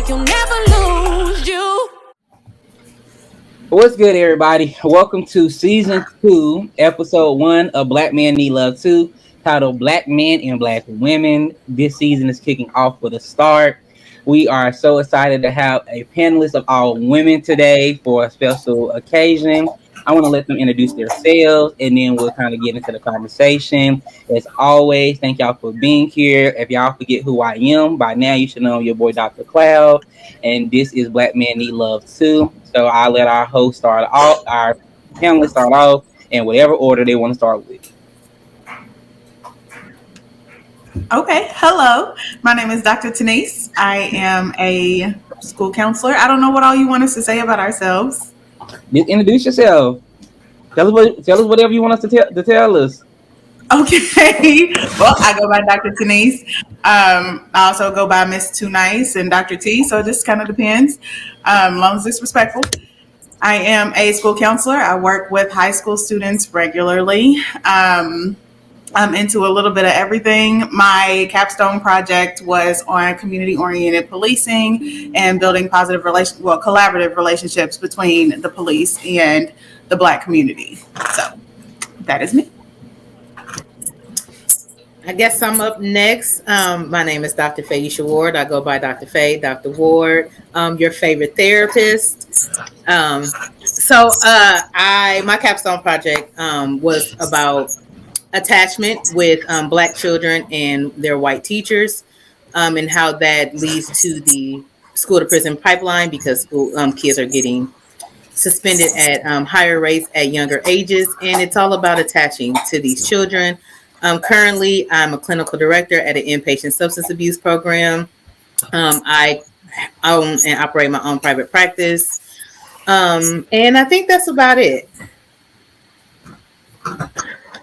like you'll never lose you. What's good, everybody? Welcome to season 2, episode 1 of Black Men Need Love 2, titled Black Men and Black Women. This season is kicking off with a start. We are so excited to have a panelist of all women today for a special occasion. I want to let them introduce themselves and then we'll kind of get into the conversation. As always, thank y'all for being here. If y'all forget who I am, by now you should know I'm your boy Dr. Cloud, and this is Black Men Need Love Too. So I'll let our host start off, our panelists start off in whatever order they want to start with. Okay, hello. My name is Dr. Tanise. I am a school counselor. I don't know what all you want us to say about ourselves. Just introduce yourself. Tell us whatever you want us to tell us. Okay. Well, I go by Dr. Tanise. I also go by Miss Too Nice and Dr. T. So it just kind of depends. As long as it's respectful. I am a school counselor. I work with high school students regularly. I'm into a little bit of everything. My capstone project was on community-oriented policing and building collaborative relationships between the police and the Black community. So that is me. I guess I'm up next. My name is Dr. Faisha Ward. I go by Dr. Faye, Dr. Ward, your favorite therapist. My capstone project was about attachment with Black children and their white teachers, and how that leads to the school to prison pipeline, because school kids are getting suspended at higher rates at younger ages, and it's all about attaching to these children. Currently, I'm a clinical director at an inpatient substance abuse program. I own and operate my own private practice, and I think that's about it.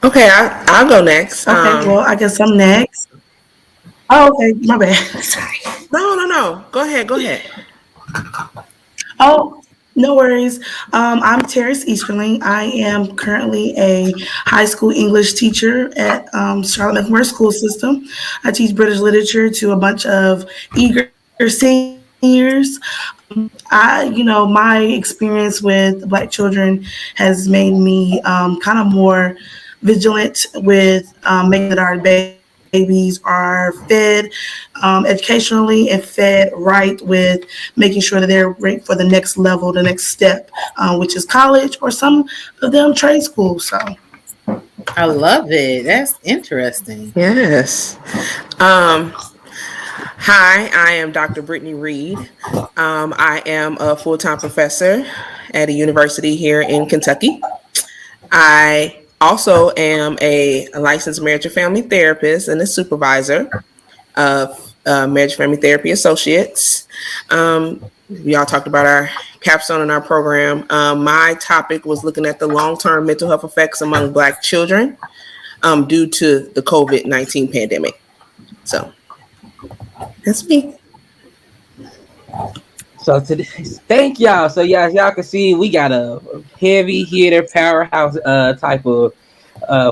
Okay, I'll go next. Okay, well, I guess I'm next. Oh, okay, my bad. Sorry. No. Go ahead. Oh, no worries. I'm Terrace Easterling. I am currently a high school English teacher at Charlotte North School System. I teach British literature to a bunch of eager seniors. My experience with Black children has made me kind of more vigilant with making that our babies are fed educationally and fed right, with making sure that they're ready for the next level, the next step, which is college or some of them trade school. So I love it. That's interesting. Yes. Hi, I am Dr. Brittany Reed. I am a full-time professor at a university here in Kentucky. I also am a licensed marriage and family therapist and a supervisor of Marriage and Family Therapy Associates. We all talked about our capstone in our program. My topic was looking at the long-term mental health effects among Black children due to the COVID-19 pandemic. So that's me. So today, thank y'all. So as y'all can see, we got a heavy hitter powerhouse type of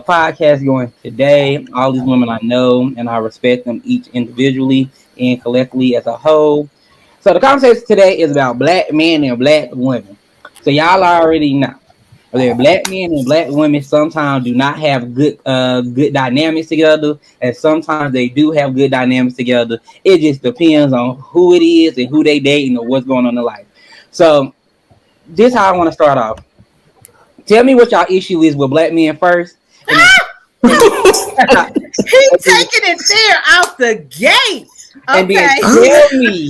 podcast going today. All these women I know, and I respect them each individually and collectively as a whole. So the conversation today is about Black men and Black women. So y'all already know that Black men and Black women sometimes do not have good dynamics together, and sometimes they do have good dynamics together. It just depends on who it is and who they dating or what's going on in life. So this is how I want to start off. Tell me what y'all issue is with Black men first. He's taking it there out the gate. And then tell me,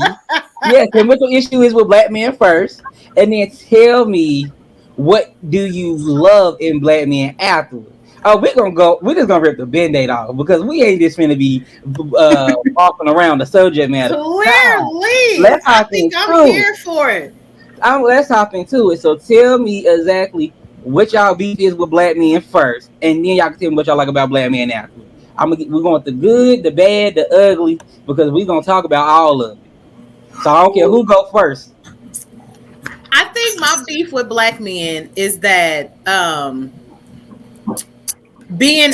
tell me what your issue is with Black men first, and then tell me what do you love in Black men afterwards. Oh, we're just gonna rip the band-aid off because we ain't just gonna be walking around the subject matter. Clearly, let's hop I'm here for it. Let's hop into it. So tell me exactly what y'all beef is with Black men first, and then y'all can tell me what y'all like about Black men afterwards. We're going with the good, the bad, the ugly, because we're gonna talk about all of it. So I don't care who go first. I think my beef with Black men is that being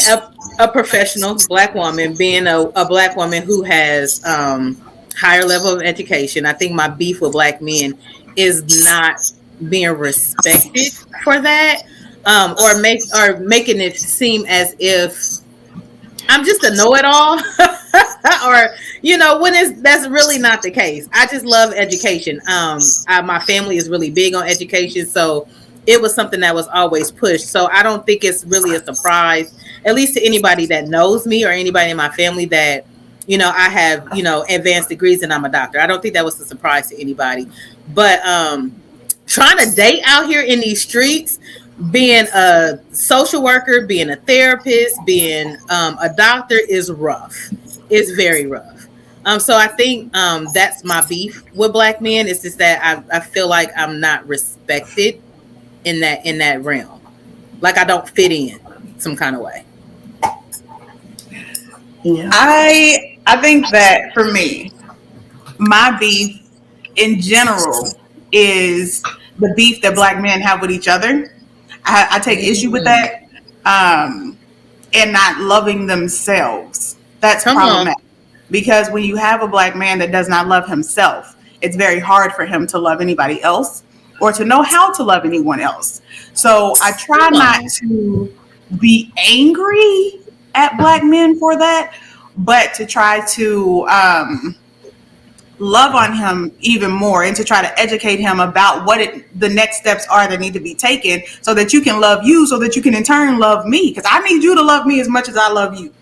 a professional Black woman, being a Black woman who has higher level of education. I think my beef with black men is not being respected for that, or making it seem as if I'm just a know-it-all, or when is that's really not the case. I just love education. My family is really big on education, so it was something that was always pushed. So I don't think it's really a surprise, at least to anybody that knows me or anybody in my family, that I have advanced degrees and I'm a doctor. I don't think that was a surprise to anybody. But trying to date out here in these streets, being a social worker, being a therapist, being a doctor is rough. It's very rough. So I think that's my beef with black men. It's just that I feel like I'm not respected in that realm. Like I don't fit in some kind of way. Yeah. I think that for me, my beef in general is the beef that black men have with each other. I take issue with Mm. that, and not loving themselves. That's Come on. problematic because when you have a black man that does not love himself, it's very hard for him to love anybody else or to know how to love anyone else. So I try Come not on. to be angry at black men for that, but to try to love on him even more and to try to educate him about the next steps are that need to be taken so that you can love you, so that you can in turn love me, because I need you to love me as much as I love you.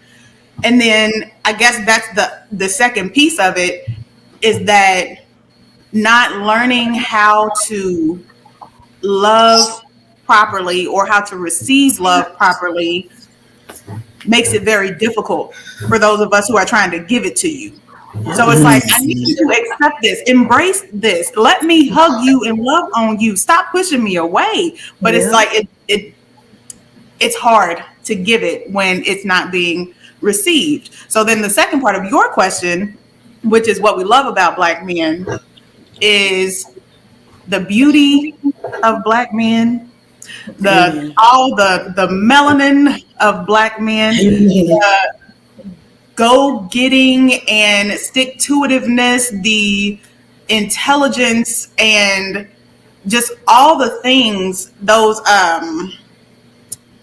And then I guess that's the second piece of it, is that not learning how to love properly or how to receive love properly makes it very difficult for those of us who are trying to give it to you. So it's like, I need you to accept this, embrace this, let me hug you and love on you. Stop pushing me away. But it's Yeah. like it's hard to give it when it's not being received. So then the second part of your question, which is what we love about black men, is the beauty of black men, the Amen. all the melanin of black men, Amen. go getting and stick to itiveness, the intelligence, and just all the things, those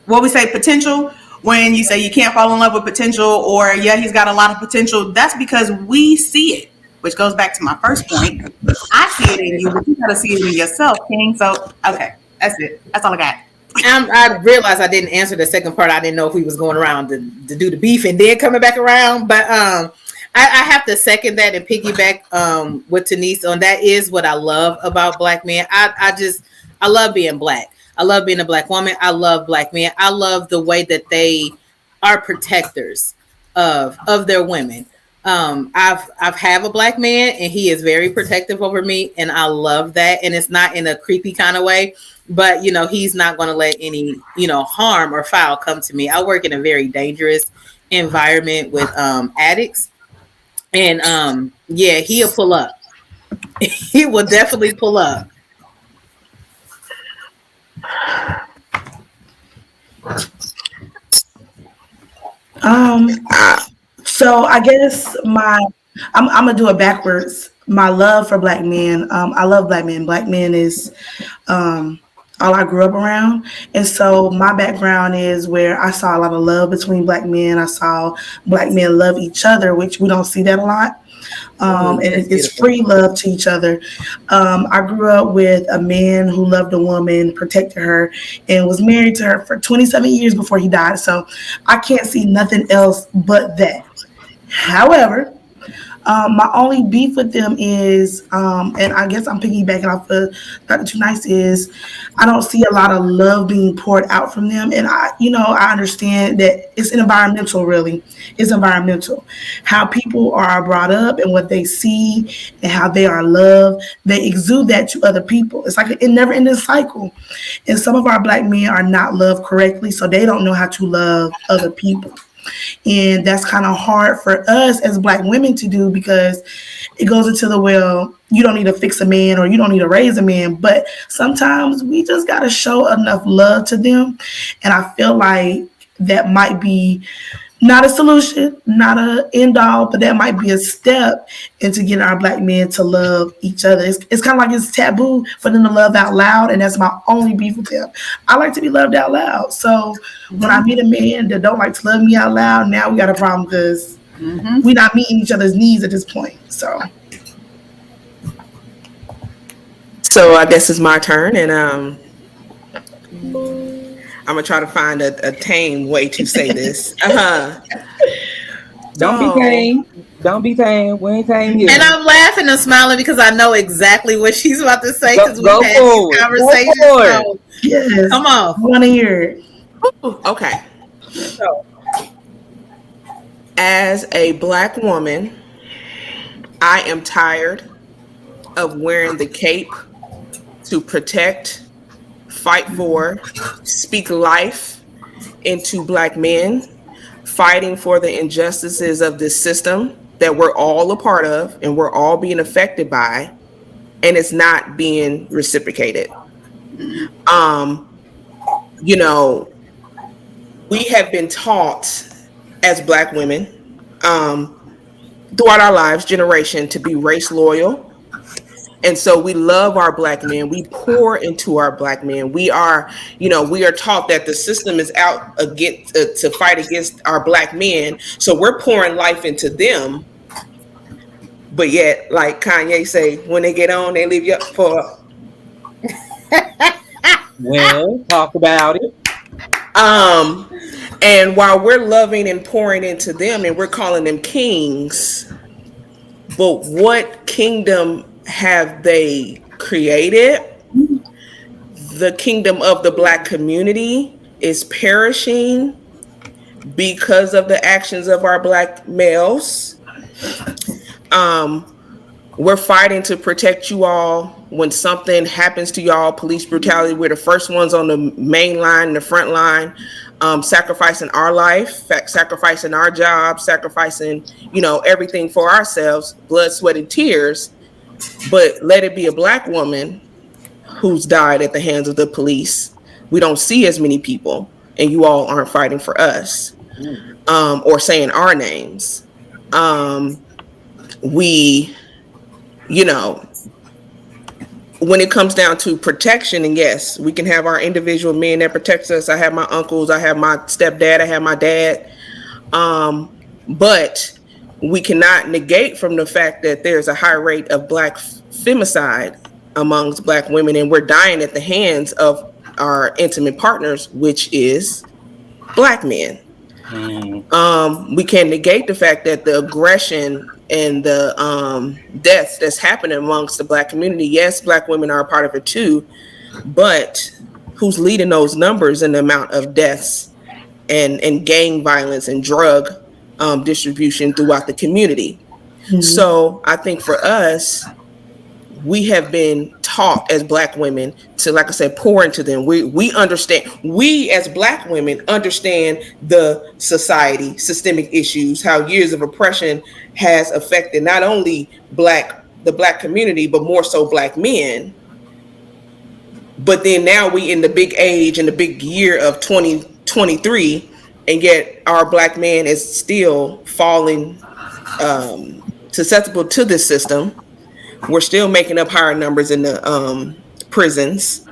what we say, potential. When you say you can't fall in love with potential, or yeah, he's got a lot of potential, that's because we see it, which goes back to my first point. I see it in you, but you gotta see it in yourself, King. So okay, that's it. That's all I got. I realized I didn't answer the second part. I didn't know if we was going around to do the beef and then coming back around. But I have to second that and piggyback with Denise on that. Is what I love about black men. I love being black. I love being a black woman. I love black men. I love the way that they are protectors of their women. I've have a black man and he is very protective over me, and I love that. And it's not in a creepy kind of way, but he's not going to let any harm or foul come to me. I work in a very dangerous environment with addicts, and yeah, he'll pull up. He will definitely pull up. Um, so I guess I'm gonna do it backwards. My love for black men. I love black men. Black men is um, all I grew up around, and so my background is where I saw a lot of love between black men. I saw black men love each other, which we don't see that a lot. Ooh, And that's it's beautiful. free love to each other. I grew up with a man who loved a woman, protected her, and was married to her for 27 years before he died. So I can't see nothing else but that. However, my only beef with them is, and I guess I'm piggybacking off of Dr. Too Nice, is I don't see a lot of love being poured out from them. And I understand that it's environmental, really. It's environmental. How people are brought up and what they see and how they are loved, they exude that to other people. It's like a never ending cycle. And some of our black men are not loved correctly, so they don't know how to love other people. And that's kind of hard for us as black women to do because it goes into the, well, you don't need to fix a man or you don't need to raise a man. But sometimes we just got to show enough love to them. And I feel like that might be Not a solution, not a end all, but that might be a step into getting our black men to love each other. It's kind of like it's taboo for them to love out loud, and that's my only beef with them. I like to be loved out loud. So when I meet a man that don't like to love me out loud, now we got a problem because we're not meeting each other's needs at this point. So I guess it's my turn, and I'm gonna try to find a tame way to say this. Don't be tame. Don't be tame. We ain't tame here. And I'm laughing and smiling because I know exactly what she's about to say because we've Go had forward. these conversations. Go forward. So, yes, come on. I want to hear it. Okay. So, as a black woman, I am tired of wearing the cape to protect, fight for, speak life into black men, fighting for the injustices of this system that we're all a part of and we're all being affected by, and it's not being reciprocated. You know, we have been taught as black women throughout our lives, generation, to be race loyal. And so we love our black men. We pour into our black men. We are taught that the system is out against to fight against our black men. So we're pouring life into them. But yet, like Kanye say, when they get on, they leave you up for. Well, talk about it. And while we're loving and pouring into them, and we're calling them kings, but what kingdom have they created? The kingdom of the black community is perishing because of the actions of our black males. We're fighting to protect you all. When something happens to y'all, police brutality, we're the first ones on the main line, the front line, sacrificing our life, sacrificing our job, sacrificing, everything for ourselves, blood, sweat, and tears. But let it be a black woman who's died at the hands of the police. We don't see as many people, and you all aren't fighting for us, or saying our names. When it comes down to protection, and yes, we can have our individual men that protects us. I have my uncles, I have my stepdad, I have my dad. But we cannot negate from the fact that there's a high rate of black femicide amongst black women, and we're dying at the hands of our intimate partners, which is black men. We can't negate the fact that the aggression and the deaths that's happening amongst the black community. Yes, black women are a part of it too, but who's leading those numbers and the amount of deaths and gang violence and drug distribution throughout the community? So I think for us, we have been taught as black women to, like I said, pour into them. We understand, we as black women understand the society, systemic issues, how years of oppression has affected not only the black community, but more so black men. But then now we in the big age and the big year of 2023, and yet our black man is still falling susceptible to this system. We're still making up higher numbers in the prisons.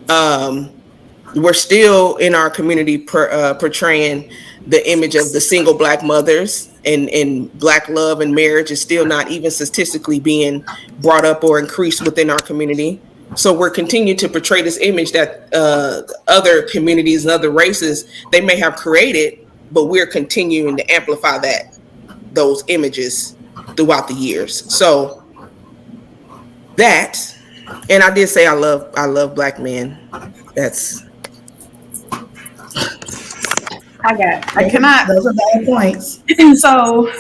We're still in our community portraying the image of the single black mothers, and black love and marriage is still not even statistically being brought up or increased within our community. So we're continuing to portray this image that other communities and other races, they may have created, but we're continuing to amplify those images throughout the years. So that, and I did say I love black men. That's. Those are bad points. So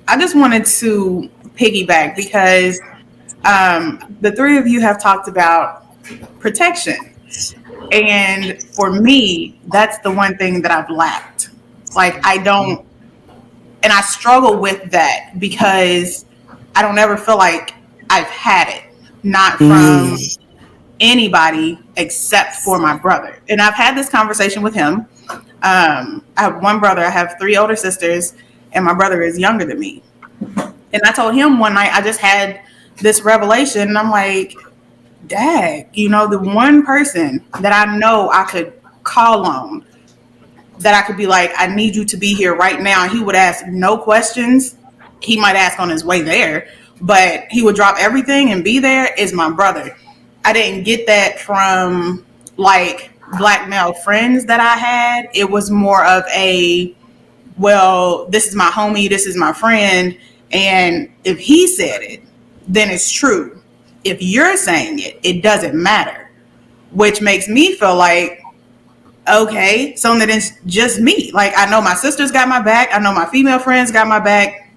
I just wanted to piggyback because the three of you have talked about protection. And for me, that's the one thing that I've lacked. Like, and I struggle with that because I don't ever feel like I've had it, not from anybody except for my brother. And I've had this conversation with him. I have one brother. I have three older sisters, and my brother is younger than me. And I told him one night I just had this revelation, and I'm like, Dad, the one person that I know I could call on, that I could be like, I need you to be here right now. And he would ask no questions. He might ask on his way there, but he would drop everything and be there, is my brother. I didn't get that from like black male friends that I had. It was more of a, well, this is my homie, this is my friend. And if he said it, then it's true. If you're saying it, it doesn't matter, which makes me feel like, okay, so that it's just me. Like, I know my sisters got my back. I know my female friends got my back.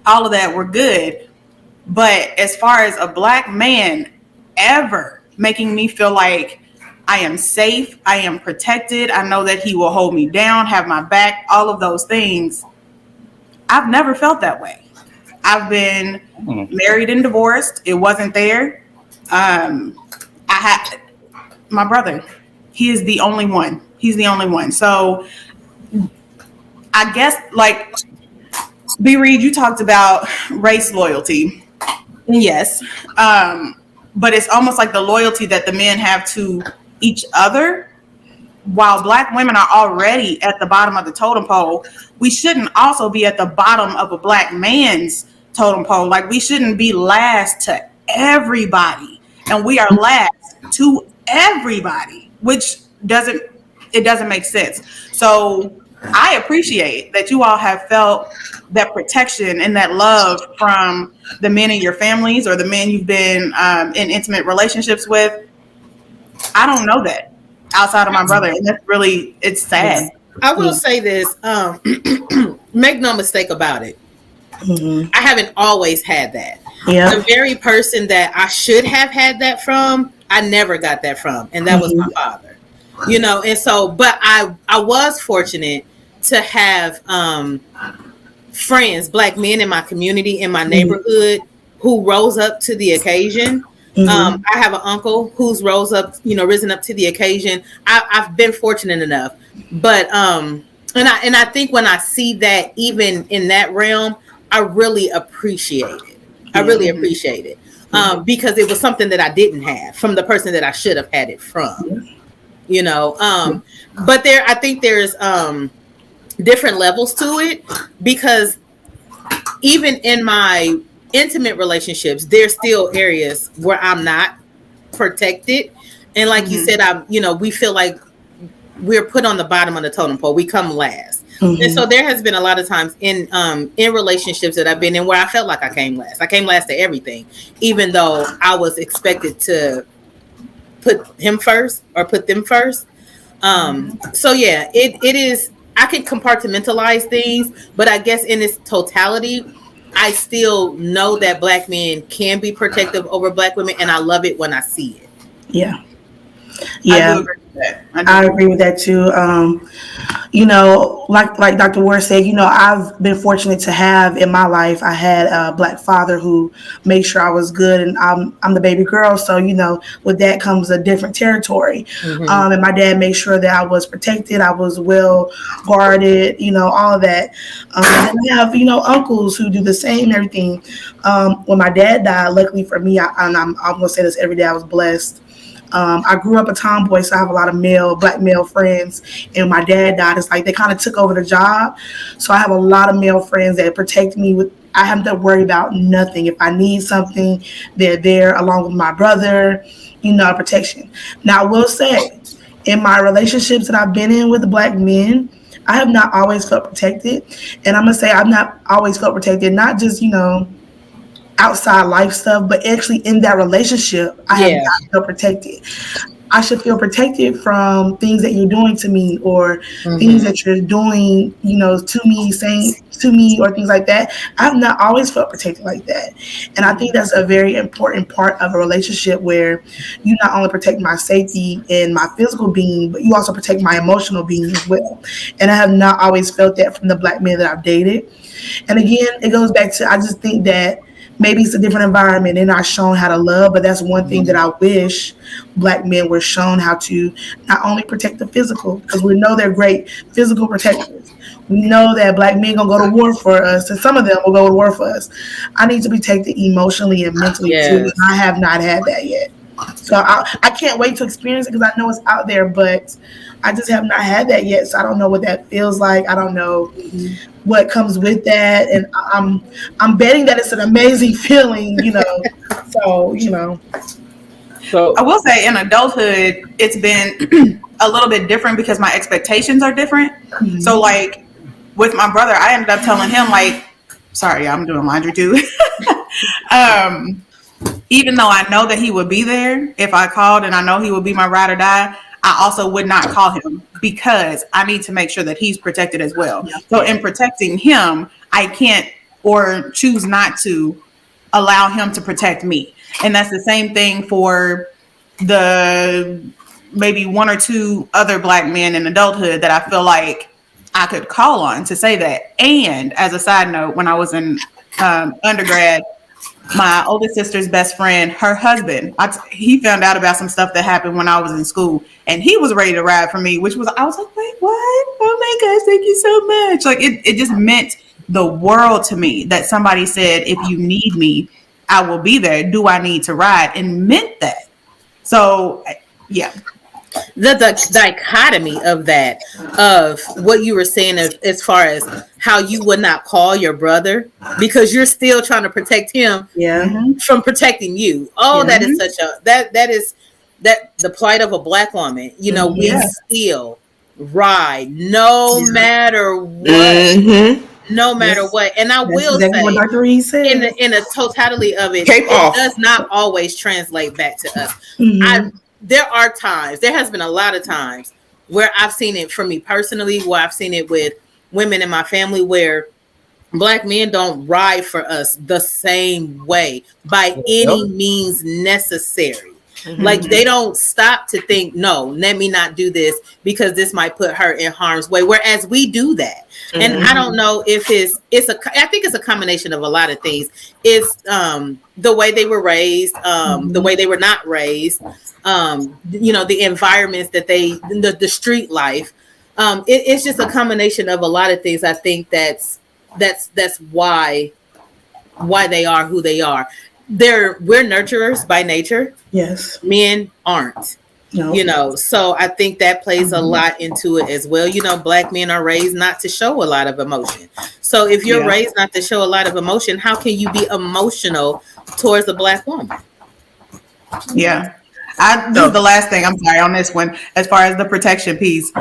All of that, we're good. But as far as a black man ever making me feel like I am safe, I am protected, I know that he will hold me down, have my back, all of those things, I've never felt that way. I've been married and divorced. It wasn't there. I had my brother. He is the only one. He's the only one. So I guess, like, B. Reed, you talked about race loyalty. Yes. But it's almost like the loyalty that the men have to each other. While black women are already at the bottom of the totem pole, we shouldn't also be at the bottom of a black man's totem pole. Like, we shouldn't be last to everybody, and we are last to everybody, which doesn't make sense. So I appreciate that you all have felt that protection and that love from the men in your families or the men you've been in intimate relationships with. I don't know that outside of my brother, and that's really, it's sad. I will say this, make no mistake about it. I haven't always had that. The very person that I should have had that from, I never got that from, and that was my father. And so, but I was fortunate to have friends, black men in my community, in my neighborhood, who rose up to the occasion. I have an uncle who's risen up to the occasion. I've been fortunate enough, but and I think when I see that, even in that realm, I really appreciate it. I really appreciate it because it was something that I didn't have from the person that I should have had it from. But I think there's different levels to it, because even in my intimate relationships, there's still areas where I'm not protected. And like you said, we feel like we're put on the bottom of the totem pole. We come last. And so there has been a lot of times in relationships that I've been in where I felt like I came last. I came last to everything, even though I was expected to put him first or put them first. So yeah, it is, I can compartmentalize things, but I guess in its totality, I still know that black men can be protective over black women, and I love it when I see it. Yeah. I do agree with that. I agree with that too. Like Dr. Ward said, I've been fortunate to have in my life, I had a black father who made sure I was good, and I'm the baby girl. So, with that comes a different territory. And my dad made sure that I was protected. I was well guarded, all of that. And I have, uncles who do the same and everything. When my dad died, luckily for me, I'm going to say this every day, I was blessed. I grew up a tomboy, so I have a lot of black male friends. And my dad died, it's like they kind of took over the job. So I have a lot of male friends that protect me with. I have to worry about nothing. If I need something, they're there along with my brother, protection. Now, I will say, in my relationships that I've been in with the black men, I have not always felt protected. And I'm going to say I've not always felt protected, not just, outside life stuff, but actually in that relationship, I have not felt protected. I should feel protected from things that you're doing to me, or things that you're doing, to me, saying to me, or things like that. I've not always felt protected like that. And I think that's a very important part of a relationship, where you not only protect my safety and my physical being, but you also protect my emotional being as well. And I have not always felt that from the black men that I've dated. And again, it goes back to, I just think that maybe it's a different environment. They're not shown how to love, but that's one thing that I wish Black men were shown how to not only protect the physical, because we know they're great physical protectors. We know that Black men gonna go to war for us, and some of them will go to war for us. I need to be protected emotionally and mentally too, and Yes. I have not had that yet. So I can't wait to experience it because I know it's out there, but I just have not had that yet. So I don't know what that feels like. I don't know what comes with that, and I'm betting that it's an amazing feeling, you know. So you know, So I will say in adulthood, it's been a little bit different because my expectations are different. So like with my brother, I ended up telling him like, sorry, I'm doing laundry too. um, Even though I know that he would be there if I called and I know he would be my ride or die, I also would not call him because I need to make sure that he's protected as well. So in protecting him, I can't or choose not to allow him to protect me. And that's the same thing for the maybe one or two other Black men in adulthood that I feel like I could call on to say that. And as a side note, when I was in undergrad, my oldest sister's best friend, her husband, he found out about some stuff that happened when I was in school, and he was ready to ride for me, I was like, wait, what? Oh my gosh, thank you so much. Like it just meant the world to me that somebody said, if you need me, I will be there. Do I need to ride? And meant that. So yeah. The dichotomy of that, of what you were saying as far as how you would not call your brother because you're still trying to protect him from protecting you. Oh, that is such a that is that the plight of a Black woman. You know, we still ride no matter what. No matter what. And I that's will exactly what say, Dr. Reed said. in the totality of it, Cape it off. does not always translate back to us. There are times, there has been a lot of times where I've seen it for me personally, where I've seen it with women in my family where Black men don't ride for us the same way by any means necessary. Like they don't stop to think, no, let me not do this because this might put her in harm's way. Whereas we do that. And I don't know if I think it's a combination of a lot of things. It's the way they were raised, the way they were not raised, you know, the environments that the street life. It's just a combination of a lot of things. I think that's why they are who they are. We're nurturers by nature. Yes. Men aren't. No. You know, so I think that plays a lot into it as well. You know, Black men are raised not to show a lot of emotion. So if you're raised not to show a lot of emotion, how can you be emotional towards a Black woman? Yeah. This is the last thing, I'm sorry, on this one, as far as the protection piece.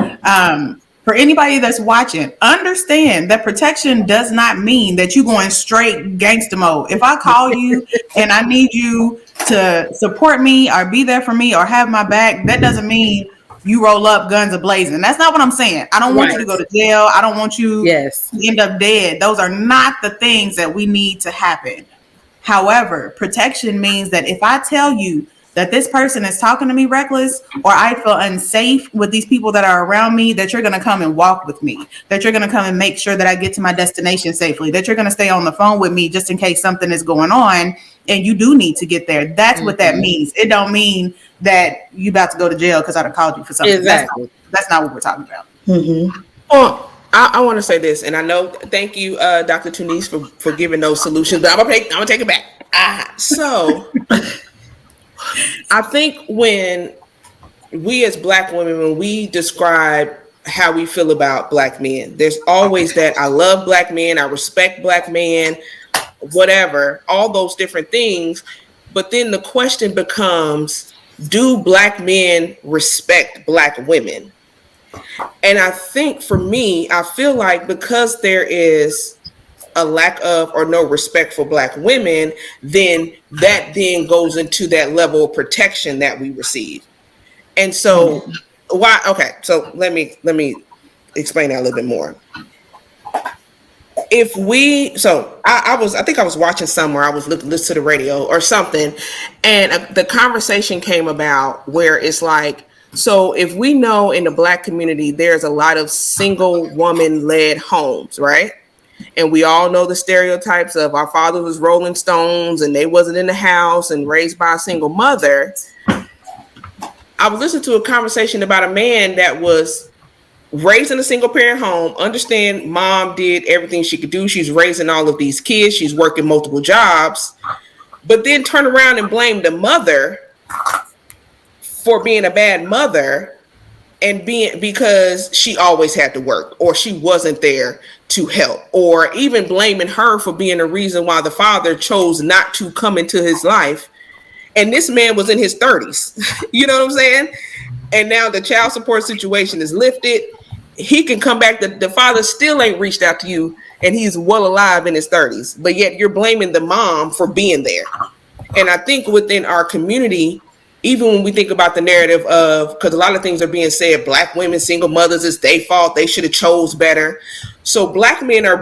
For anybody that's watching, understand that protection does not mean that you're going straight gangster mode. If I call you and I need you to support me or be there for me or have my back, that doesn't mean you roll up guns a-blazing. That's not what I'm saying. I don't want you to go to jail. I don't want you to end up dead. Those are not the things that we need to happen. However, protection means that if I tell you that this person is talking to me reckless, or I feel unsafe with these people that are around me, that you're going to come and walk with me, that you're going to come and make sure that I get to my destination safely, that you're going to stay on the phone with me just in case something is going on and you do need to get there. That's what that means. It don't mean that you about to go to jail because I done called you for something. Exactly. That's not what we're talking about. Well, I want to say this, and I know, thank you, Dr. Tunise, for giving those solutions, but I'm gonna take it back. So I think when we as Black women, when we describe how we feel about Black men, there's always that I love Black men, I respect Black men, whatever, all those different things. But then the question becomes, do Black men respect Black women? And I think for me, I feel like because there is a lack of or no respect for Black women, then that then goes into that level of protection that we receive. And so why? Okay, so let me explain that a little bit more. If we, so I think I was watching somewhere, I was listening to the radio or something, and the conversation came about where it's like, so if we know in the Black community, there's a lot of single woman led homes, right? And we all know the stereotypes of our father was Rolling Stones and they wasn't in the house and raised by a single mother. I was listening to a conversation about a man that was raised in a single parent home. Understand, mom did everything she could do. She's raising all of these kids. She's working multiple jobs, but then turn around and blame the mother for being a bad mother and being because she always had to work or she wasn't there to help, or even blaming her for being the reason why the father chose not to come into his life. And this man was in his 30s. You know what I'm saying? And now the child support situation is lifted. He can come back. The father still ain't reached out to you, and he's well alive in his 30s. But yet you're blaming the mom for being there. And I think within our community, even when we think about the narrative of, because a lot of things are being said, Black women, single mothers, it's their fault. They should have chose better. So Black women are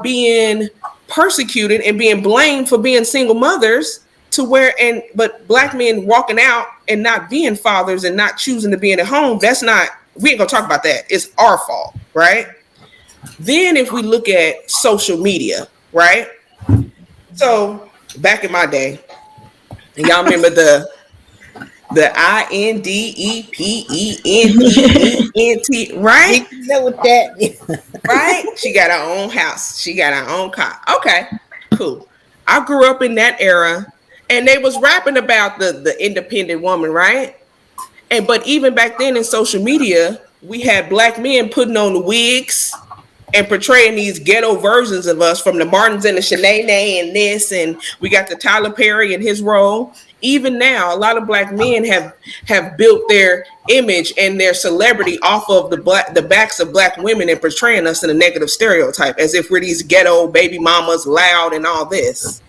being persecuted and being blamed for being single mothers but Black men walking out and not being fathers and not choosing to be in the home. We ain't gonna talk about that. It's our fault, right? Then if we look at social media, right? So back in my day, and y'all remember the INDEPENDENT, right? You know what that? Right? She got her own house. She got her own car. Okay, cool. I grew up in that era, and they was rapping about the independent woman, right? But even back then in social media, we had Black men putting on the wigs and portraying these ghetto versions of us, from the Martins and the Shanae and this, and we got the Tyler Perry and his role. Even now, a lot of Black men have built their image and their celebrity off of the backs of Black women and portraying us in a negative stereotype, as if we're these ghetto baby mamas, loud and all this.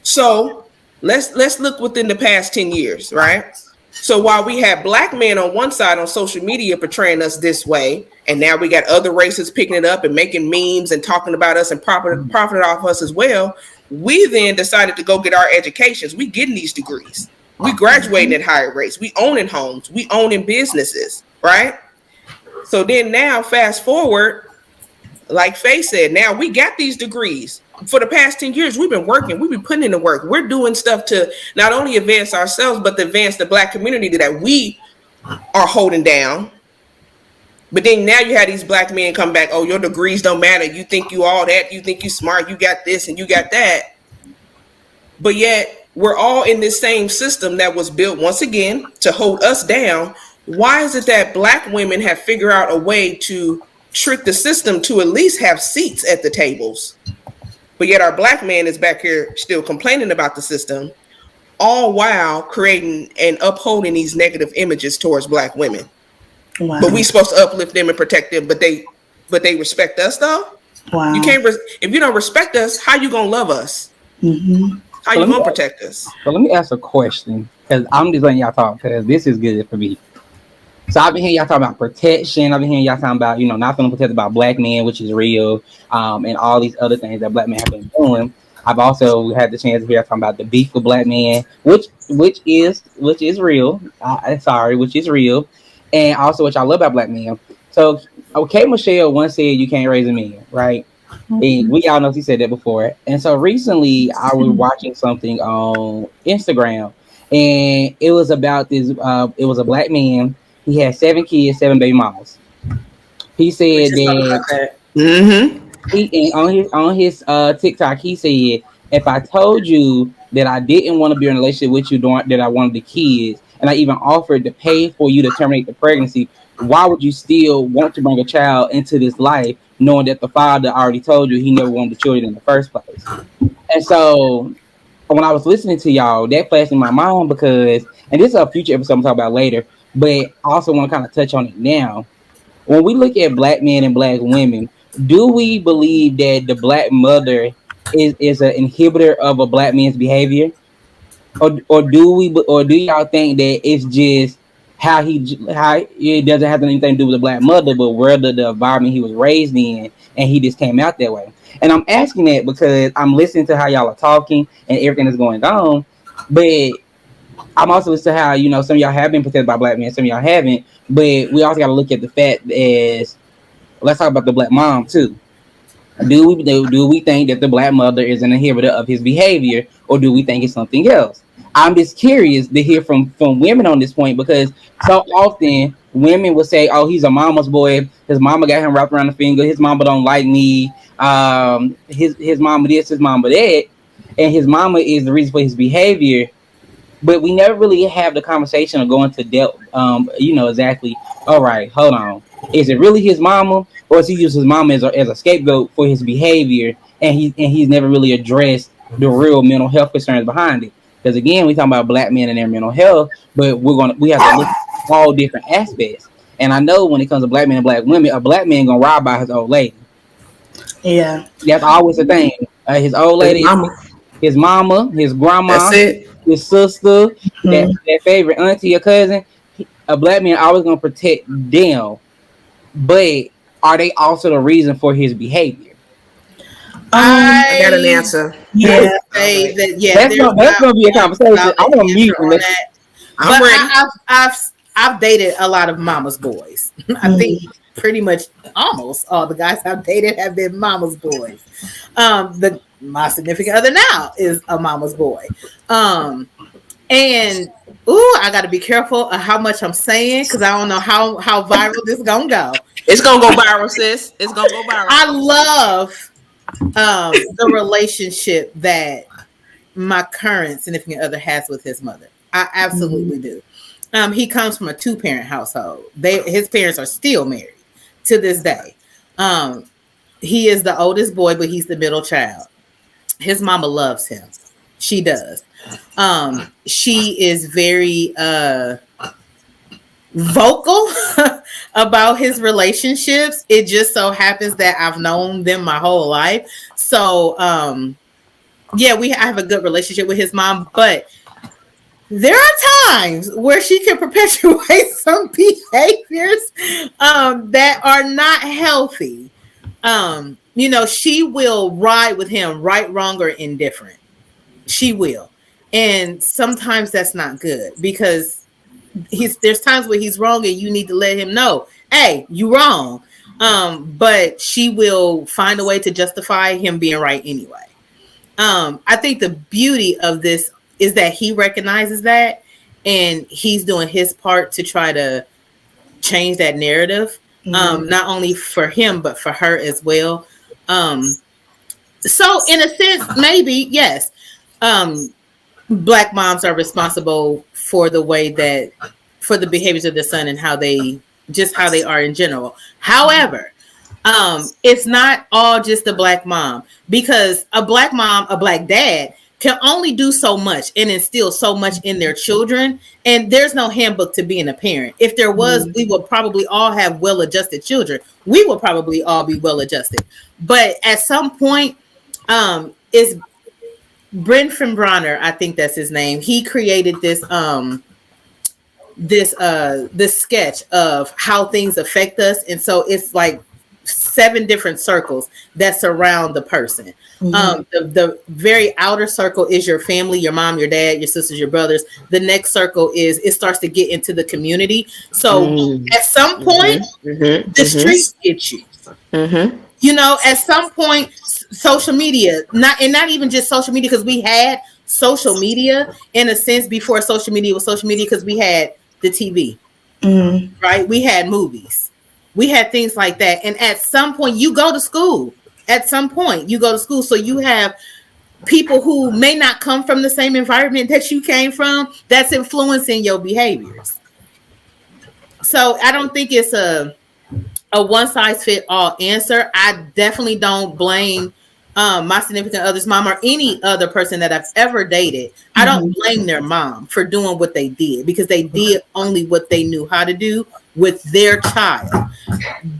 So let's look within the past 10 years, right? So while we have Black men on one side on social media portraying us this way, and now we got other races picking it up and making memes and talking about us and profiting off us as well, we then decided to go get our educations. We getting these degrees. We graduating at higher rates. We owning homes. We owning businesses, right? So then now fast forward, like Faye said, now we got these degrees. For the past 10 years, we've been working. We've been putting in the work. We're doing stuff to not only advance ourselves, but to advance the Black community that we are holding down. But then now you have these Black men come back, oh, your degrees don't matter. You think you all that. You think you smart. You got this and you got that. But yet we're all in this same system that was built, once again, to hold us down. Why is it that Black women have figured out a way to trick the system to at least have seats at the tables? But yet our Black man is back here still complaining about the system, all while creating and upholding these negative images towards Black women. Wow. But we supposed to uplift them and protect them, but they respect us though. Wow. You can't if you don't respect us, how you gonna love us? Mm-hmm. How you gonna protect us? So let me ask a question, because I'm just letting y'all talk, because this is good for me. So I've been hearing y'all talking about protection. I've been hearing y'all talking about, not feeling protected about Black men, which is real, and all these other things that Black men have been doing. I've also had the chance to hear talking about the beef with Black men, which is real. Which is real, and also what y'all love about Black men. So, okay, Michelle once said you can't raise a man, right? Mm-hmm. And we all know she said that before. And so recently, I was watching something on Instagram, and it was about this. It was a Black man. He had 7 kids, 7 baby mamas. He said that he on his TikTok, he said, if I told you that I didn't want to be in a relationship with you, that I wanted the kids, and I even offered to pay for you to terminate the pregnancy, why would you still want to bring a child into this life, knowing that the father already told you he never wanted the children in the first place? And so when I was listening to y'all, that flashed in my mind, because, and this is a future episode I'm talking about later, but I also want to kind of touch on it now. When we look at Black men and Black women, do we believe that the Black mother is an inhibitor of a Black man's behavior, or do y'all think that it's just how it doesn't have anything to do with the Black mother, but rather the environment he was raised in, and he just came out that way? And I'm asking that because I'm listening to how y'all are talking and everything that's going on, but I'm also listening to how, some of y'all have been protected by Black men, some of y'all haven't. But we also got to look at the fact as, let's talk about the Black mom too. Do we think that the black mother is an inhibitor of his behavior, or do we think it's something else? I'm just curious to hear from women on this point, because so often women will say, "Oh, he's a mama's boy. His mama got him wrapped around the finger. His mama don't like me. His mama this, his mama that, and his mama is the reason for his behavior." But we never really have the conversation of going to depth. Exactly. All right, hold on. Is it really his mama, or is he use his mama as a scapegoat for his behavior, and he's never really addressed the real mental health concerns behind it? Because again, we talking about black men and their mental health, but we have to look at all different aspects. And I know when it comes to black men and black women, a black man gonna ride by his old lady. Yeah. That's always the thing. His old lady, Mama. his mama, his grandma, That's it. his sister, Mhm. that favorite auntie or cousin. A black man always gonna protect them, but are they also the reason for his behavior? I got an I answer. Yeah. say Alright. that That's there's gonna be a not one conversation. solid I'm gonna mute answer and on let that. I'm But ready. I've dated a lot of mama's boys. I think pretty much almost all the guys I've dated have been mama's boys. The my significant other now is a mama's boy. And I got to be careful of how much I'm saying because I don't know how viral this gonna go. It's gonna go viral, sis. It's gonna go viral. I love the relationship that my current significant other has with his mother. I absolutely do. He comes from a two-parent household. His parents are still married to this day. Um, he is the oldest boy, but he's the middle child. His mama loves him. She does. She is very vocal about his relationships. It just so happens that I've known them my whole life. So yeah, I have a good relationship with his mom, but there are times where she can perpetuate some behaviors that are not healthy. She will ride with him, right, wrong, or indifferent. She will. And sometimes that's not good because there's times where he's wrong and you need to let him know, hey, you wrong. But she will find a way to justify him being right anyway. I think the beauty of this is that he recognizes that and he's doing his part to try to change that narrative, not only for him, but for her as well. So, in a sense, maybe, yes, black moms are responsible for for the behaviors of their son and how they are in general. However, it's not all just a black mom because a black mom, a black dad can only do so much and instill so much in their children. And there's no handbook to being a parent. If there was, we would probably all have well-adjusted children. We will probably all be well-adjusted. But at some point, it's Brenfin Bronner, I think that's his name. He created this sketch of how things affect us, and so it's like 7 different circles that surround the person. The very outer circle is your family, your mom, your dad, your sisters, your brothers. The next circle is it starts to get into the community. So at some point, the streets get you. At some point, social media, not even just social media, because we had social media in a sense before social media was social media, because we had the TV, right? We had movies, we had things like that. And at some point, you go to school. At some point, you go to school, so you have people who may not come from the same environment that you came from that's influencing your behaviors. So I don't think it's a one size fit all answer. I definitely don't blame my significant other's mom or any other person that I've ever dated. I don't blame their mom for doing what they did because they did only what they knew how to do with their child.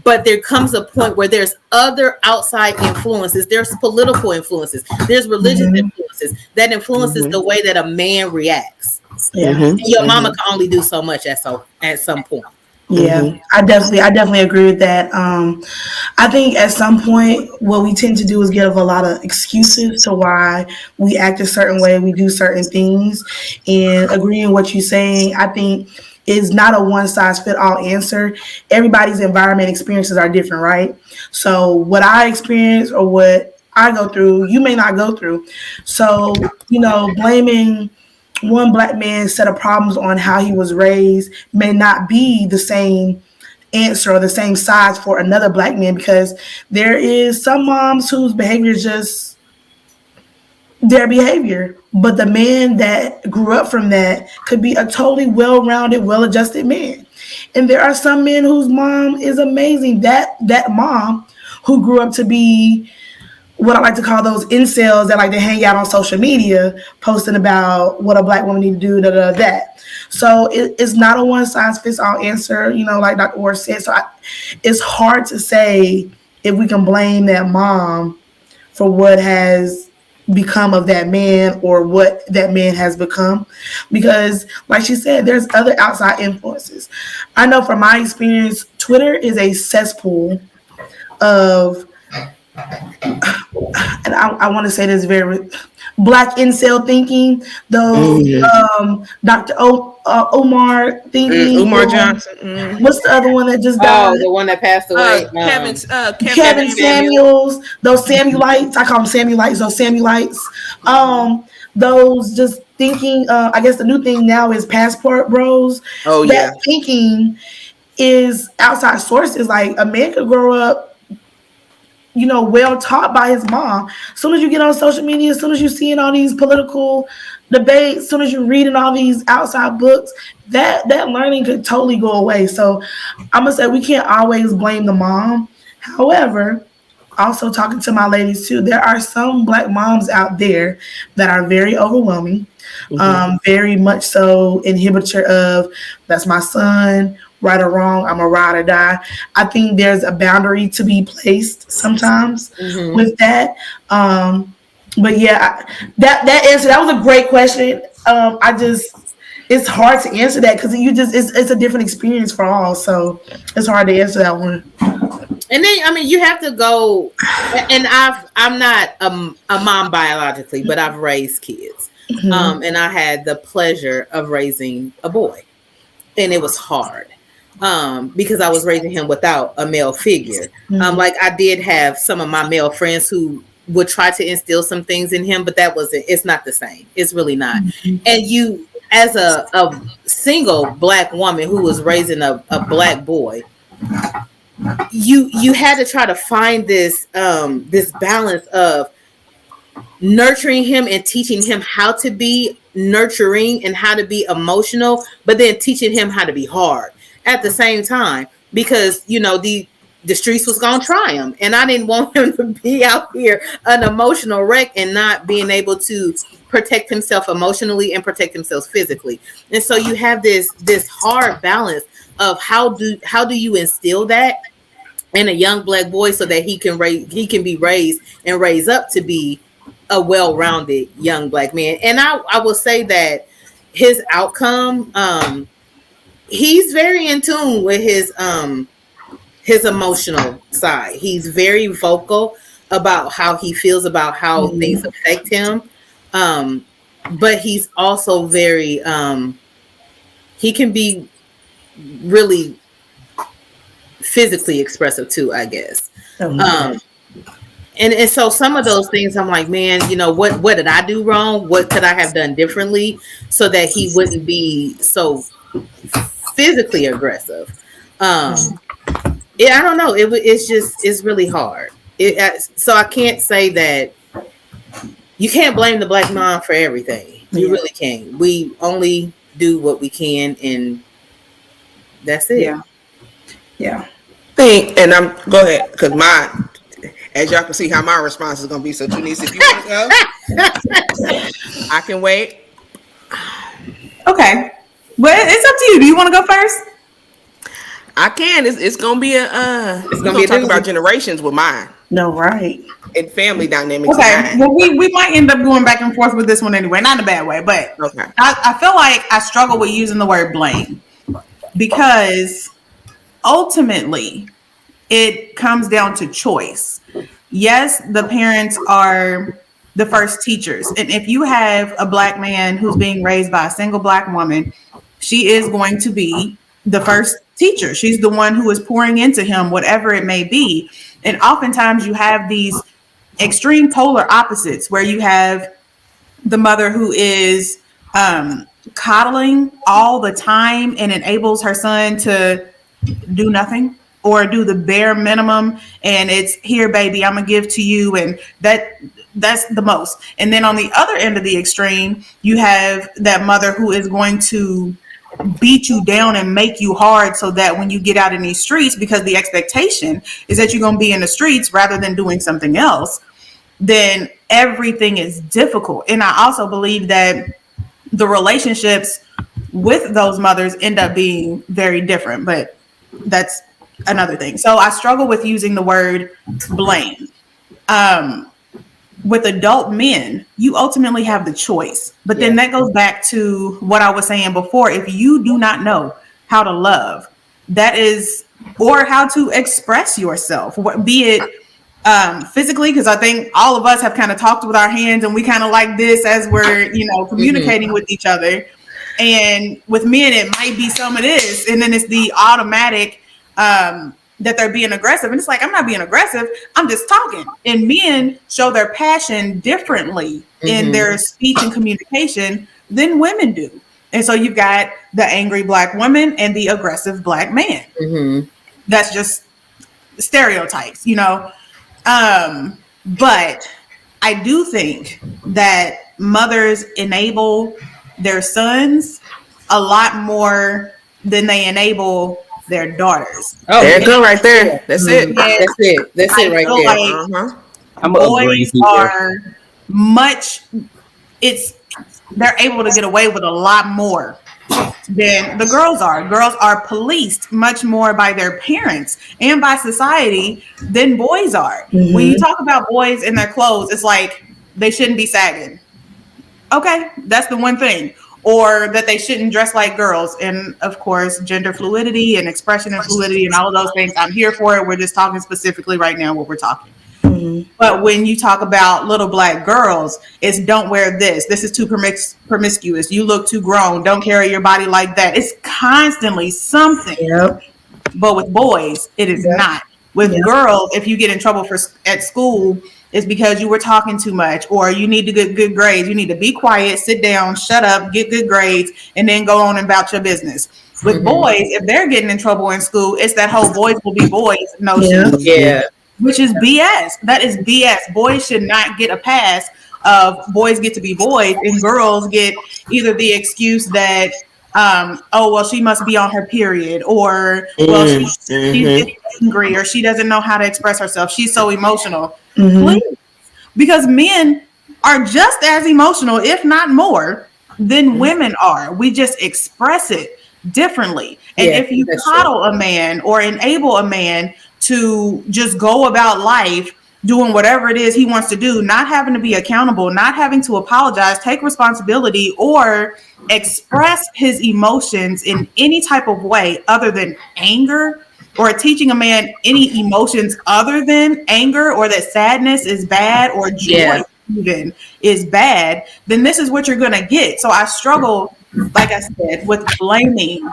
But there comes a point where there's other outside influences. There's political influences. There's religious influences that influences the way that a man reacts. Yeah. And your mama can only do so much at some point. Yeah, I definitely agree with that. I think at some point, what we tend to do is give a lot of excuses to why we act a certain way, we do certain things, and agreeing what you're saying, I think is not a one size fit all answer. Everybody's environment experiences are different, right? So what I experience or what I go through, you may not go through. So, blaming one black man's set of problems on how he was raised may not be the same answer or the same size for another black man, because there is some moms whose behavior is just their behavior. But the man that grew up from that could be a totally well-rounded, well-adjusted man. And there are some men whose mom is amazing. That mom who grew up to be what I like to call those incels that like to hang out on social media, posting about what a black woman need to do, that. So it's not a one size fits all answer, like Dr. Ward said. So it's hard to say if we can blame that mom for what has become of that man or what that man has become, because like she said, there's other outside influences. I know from my experience, Twitter is a cesspool of, and I want to say this very black incel thinking, those Dr. Omar thinking, Umar Johnson. What's the other one that just died? Oh, the one that passed away. Kevin Samuels, those Samuelites. I call them Samuelites. Those Samuelites. Those just thinking. I guess the new thing now is passport bros. Oh yeah. That thinking is outside sources. Like a man could grow up, well taught by his mom. As soon as you get on social media, as soon as you're seeing all these political debates, as soon as you're reading all these outside books, that learning could totally go away. So I'm gonna say we can't always blame the mom. However, also talking to my ladies too, there are some black moms out there that are very overwhelming, very much so inhibitor of that's my son, right or wrong, I'm a ride or die. I think there's a boundary to be placed sometimes with that. But yeah, that answer, that was a great question. It's hard to answer that because it's a different experience for all. So it's hard to answer that one. And then, you have to go, and I'm not a mom biologically, but I've raised kids. And I had the pleasure of raising a boy, and it was hard. Because I was raising him without a male figure. Like I did have some of my male friends who would try to instill some things in him, but it's not the same. It's really not. And you, as a single black woman who was raising a black boy, you had to try to find this balance of nurturing him and teaching him how to be nurturing and how to be emotional, but then teaching him how to be hard at the same time, because the streets was gonna try him, and I didn't want him to be out here an emotional wreck and not being able to protect himself emotionally and protect himself physically. And so you have this hard balance of how do you instill that in a young black boy so that he can be raised and raise up to be a well-rounded young black man. And I will say that his outcome, he's very in tune with his emotional side. He's very vocal about how he feels about how things affect him. But he's also very he can be really physically expressive too, I guess. And so some of those things I'm like, man, what did I do wrong? What could I have done differently so that he wouldn't be so physically aggressive? I don't know. It's really hard. So I can't say that you can't blame the black mom for everything. You really can't. We only do what we can, and that's it. Yeah. And go ahead, because as y'all can see how my response is going to be. So Janice, if you want to go, I can wait. Okay. Well, it's up to you. Do you want to go first? I can. It's going to be it's going to be talk about generations with mine. No, right. And family dynamics. Okay. Well, we might end up going back and forth with this one anyway. Not in a bad way, but okay. I feel like I struggle with using the word blame because ultimately it comes down to choice. Yes, the parents are the first teachers. And if you have a black man who's being raised by a single black woman, she is going to be the first teacher. She's the one who is pouring into him, whatever it may be. And oftentimes you have these extreme polar opposites where you have the mother who is coddling all the time and enables her son to do nothing or do the bare minimum, and it's here baby, I'm gonna give to you, and that's the most. And then on the other end of the extreme you have that mother who is going to beat you down and make you hard so that when you get out in these streets, because the expectation is that you're going to be in the streets rather than doing something else, then everything is difficult. And I also believe that the relationships with those mothers end up being very different, but that's another thing. So I struggle with using the word blame. With adult men, you ultimately have the choice. But then that goes back to what I was saying before. If you do not know how to love, that is, or how to express yourself, be it physically, because I think all of us have kind of talked with our hands and we kind of like this as we're, communicating with each other. And with men, it might be some of this. And then it's the automatic that they're being aggressive. And it's like, I'm not being aggressive. I'm just talking. And men show their passion differently in their speech and communication than women do. And so you've got the angry Black woman and the aggressive Black man. That's just stereotypes, But I do think that mothers enable their sons a lot more than they enable their daughters. Oh, there you go, right there. That's it. Yeah. That's it right there. Like I'm boys are they're able to get away with a lot more than the girls are. Girls are policed much more by their parents and by society than boys are. When you talk about boys in their clothes, it's like they shouldn't be sagging. Okay, that's the one thing. Or that they shouldn't dress like girls. And of course, gender fluidity and expression and fluidity and all of those things, I'm here for it. We're just talking specifically right now what we're talking. But when you talk about little Black girls, it's don't wear this. This is too promiscuous. You look too grown. Don't carry your body like that. It's constantly something. But with boys, it is not. With girls, if you get in trouble at school, it's because you were talking too much, or you need to get good grades. You need to be quiet, sit down, shut up, get good grades, and then go on about your business. With boys, if they're getting in trouble in school, it's that whole boys will be boys notion. Which is BS. That is BS. Boys should not get a pass of boys get to be boys and girls get either the excuse that, she must be on her period, or, she's angry, or she doesn't know how to express herself. She's so emotional. Please. Because men are just as emotional, if not more, than women are. We just express it differently. And if you coddle a man or enable a man to just go about life doing whatever it is he wants to do, not having to be accountable, not having to apologize, take responsibility, or express his emotions in any type of way other than anger, or teaching a man any emotions other than anger, or that sadness is bad, or joy even is bad, then this is what you're going to get. So I struggle, like I said, with blaming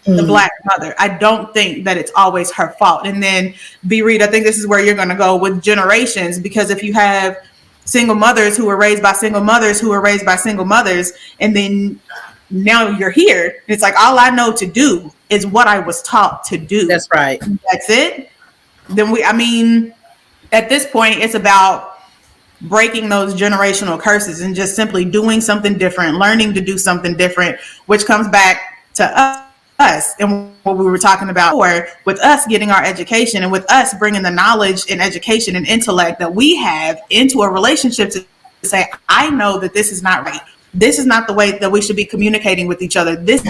the Black mother. I don't think that it's always her fault. And then, B. Reed, I think this is where you're going to go with generations, because if you have single mothers who were raised by single mothers who were raised by single mothers, and then now you're here, it's like, all I know to do is what I was taught to do. That's right. That's it. Then at this point, it's about breaking those generational curses and just simply doing something different, learning to do something different, which comes back to us and what we were talking about before, with us getting our education and with us bringing the knowledge and education and intellect that we have into a relationship to say, I know that this is not right. This is not the way that we should be communicating with each other. This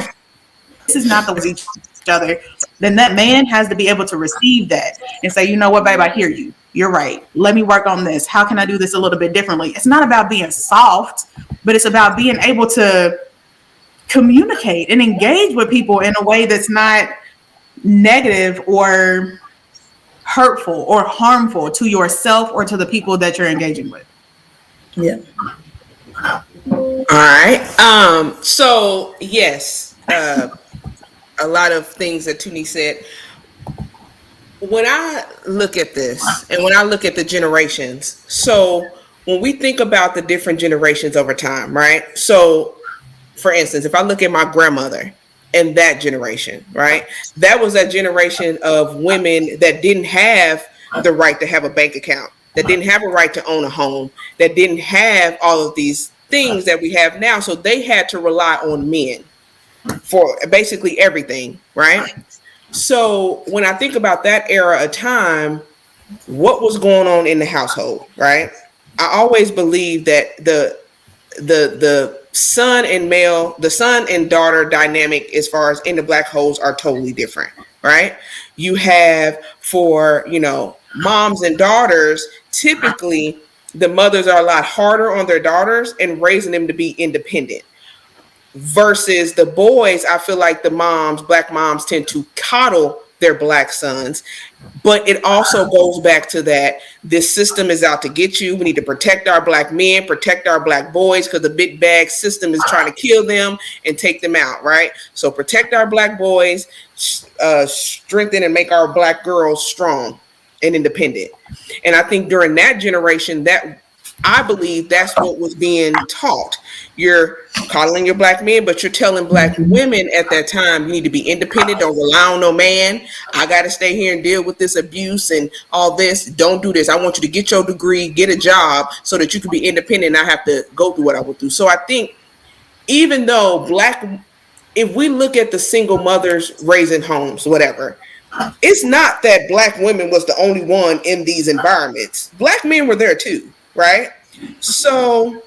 is not the way we each other. Then that man has to be able to receive that and say, you know what, babe, I hear you. You're right. Let me work on this. How can I do this a little bit differently? It's not about being soft, but it's about being able to communicate and engage with people in a way that's not negative or hurtful or harmful to yourself or to the people that you're engaging with. All right. So yes, a lot of things that Tuni said. when I look at this and when I look at the generations, so when we think about the different generations over time, right? So, for instance, if I look at my grandmother and that generation, right? That was that generation of women that didn't have the right to have a bank account, that didn't have a right to own a home, that didn't have all of these things that we have now. So they had to rely on men for basically everything, right? So when I think about that era of time, what was going on in the household, right? I always believe that the son and daughter dynamic as far as in the black holes are totally different, right? You have for, moms and daughters, typically the mothers are a lot harder on their daughters and raising them to be independent versus the boys. I feel like black moms tend to coddle their black sons, but it also goes back to that this system is out to get you. We need to protect our black men, protect our black boys, because the big bag system is trying to kill them and take them out, right? So protect our black boys, strengthen and make our black girls strong and independent. And I think during that generation, that I believe that's what was being taught. You're coddling your black men, but you're telling black women at that time, you need to be independent. Don't rely on no man. I got to stay here and deal with this abuse and all this. Don't do this. I want you to get your degree, get a job so that you can be independent and not have to go through what I went through. So I think even though if we look at the single mothers raising homes, whatever, it's not that black women was the only one in these environments. Black men were there too, right? So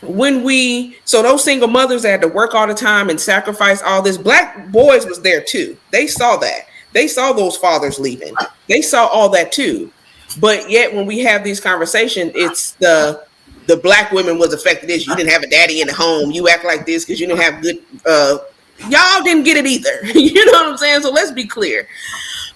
so those single mothers that had to work all the time and sacrifice all this, black boys was there too. They saw that. They saw those fathers leaving. They saw all that too. But yet when we have these conversations, it's the black women was affected this. You didn't have a daddy in the home. You act like this because you didn't have good y'all didn't get it either. You know what I'm saying? So let's be clear.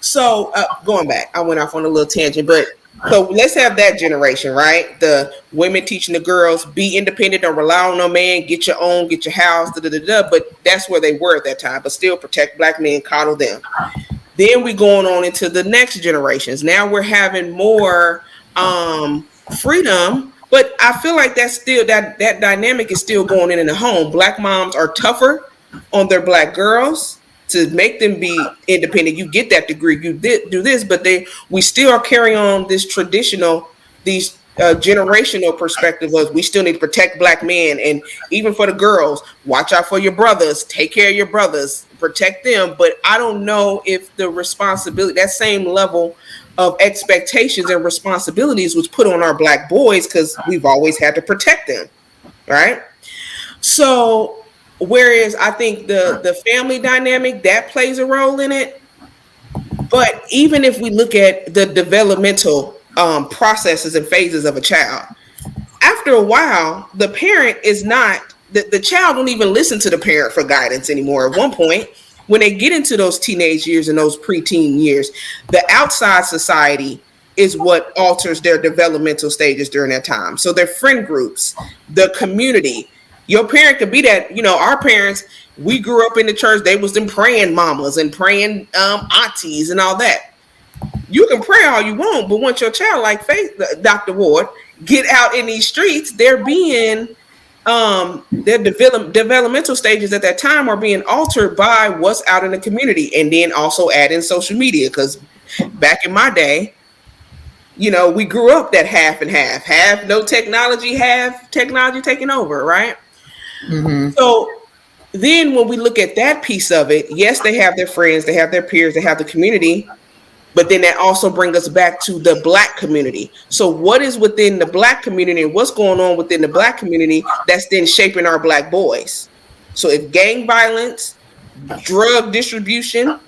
So going back, I went off on a little tangent, but so let's have that generation, right? The women teaching the girls, be independent, don't rely on no man, get your own, get your house, but that's where they were at that time, but still protect black men, coddle them. Then we going on into the next generations. Now we're having more freedom, but I feel like that's still, that dynamic is still going in the home. Black moms are tougher on their black girls to make them be independent. You get that degree, you do this, but we still are carrying on this generational perspective of we still need to protect black men. And even for the girls, watch out for your brothers, take care of your brothers, protect them. But I don't know if the responsibility, that same level of expectations and responsibilities was put on our black boys, because we've always had to protect them, right? So whereas I think the family dynamic, that plays a role in it. But even if we look at the developmental processes and phases of a child, after a while, the parent is not, the child don't even listen to the parent for guidance anymore. At one point, when they get into those teenage years and those preteen years, the outside society is what alters their developmental stages during that time. So their friend groups, the community. Your parent could be that, our parents, we grew up in the church. They was them praying mamas and praying aunties and all that. You can pray all you want, but once your child, like Faith, Dr. Ward, get out in these streets, they're being, their developmental stages at that time are being altered by what's out in the community. And then also add in social media, because back in my day, we grew up that half and half no technology, half technology taking over, right? Mm-hmm. So then when we look at that piece of it, yes, they have their friends, they have their peers, they have the community, but then that also brings us back to the black community. So what is within the black community and what's going on within the black community that's then shaping our black boys? So if gang violence, drug distribution,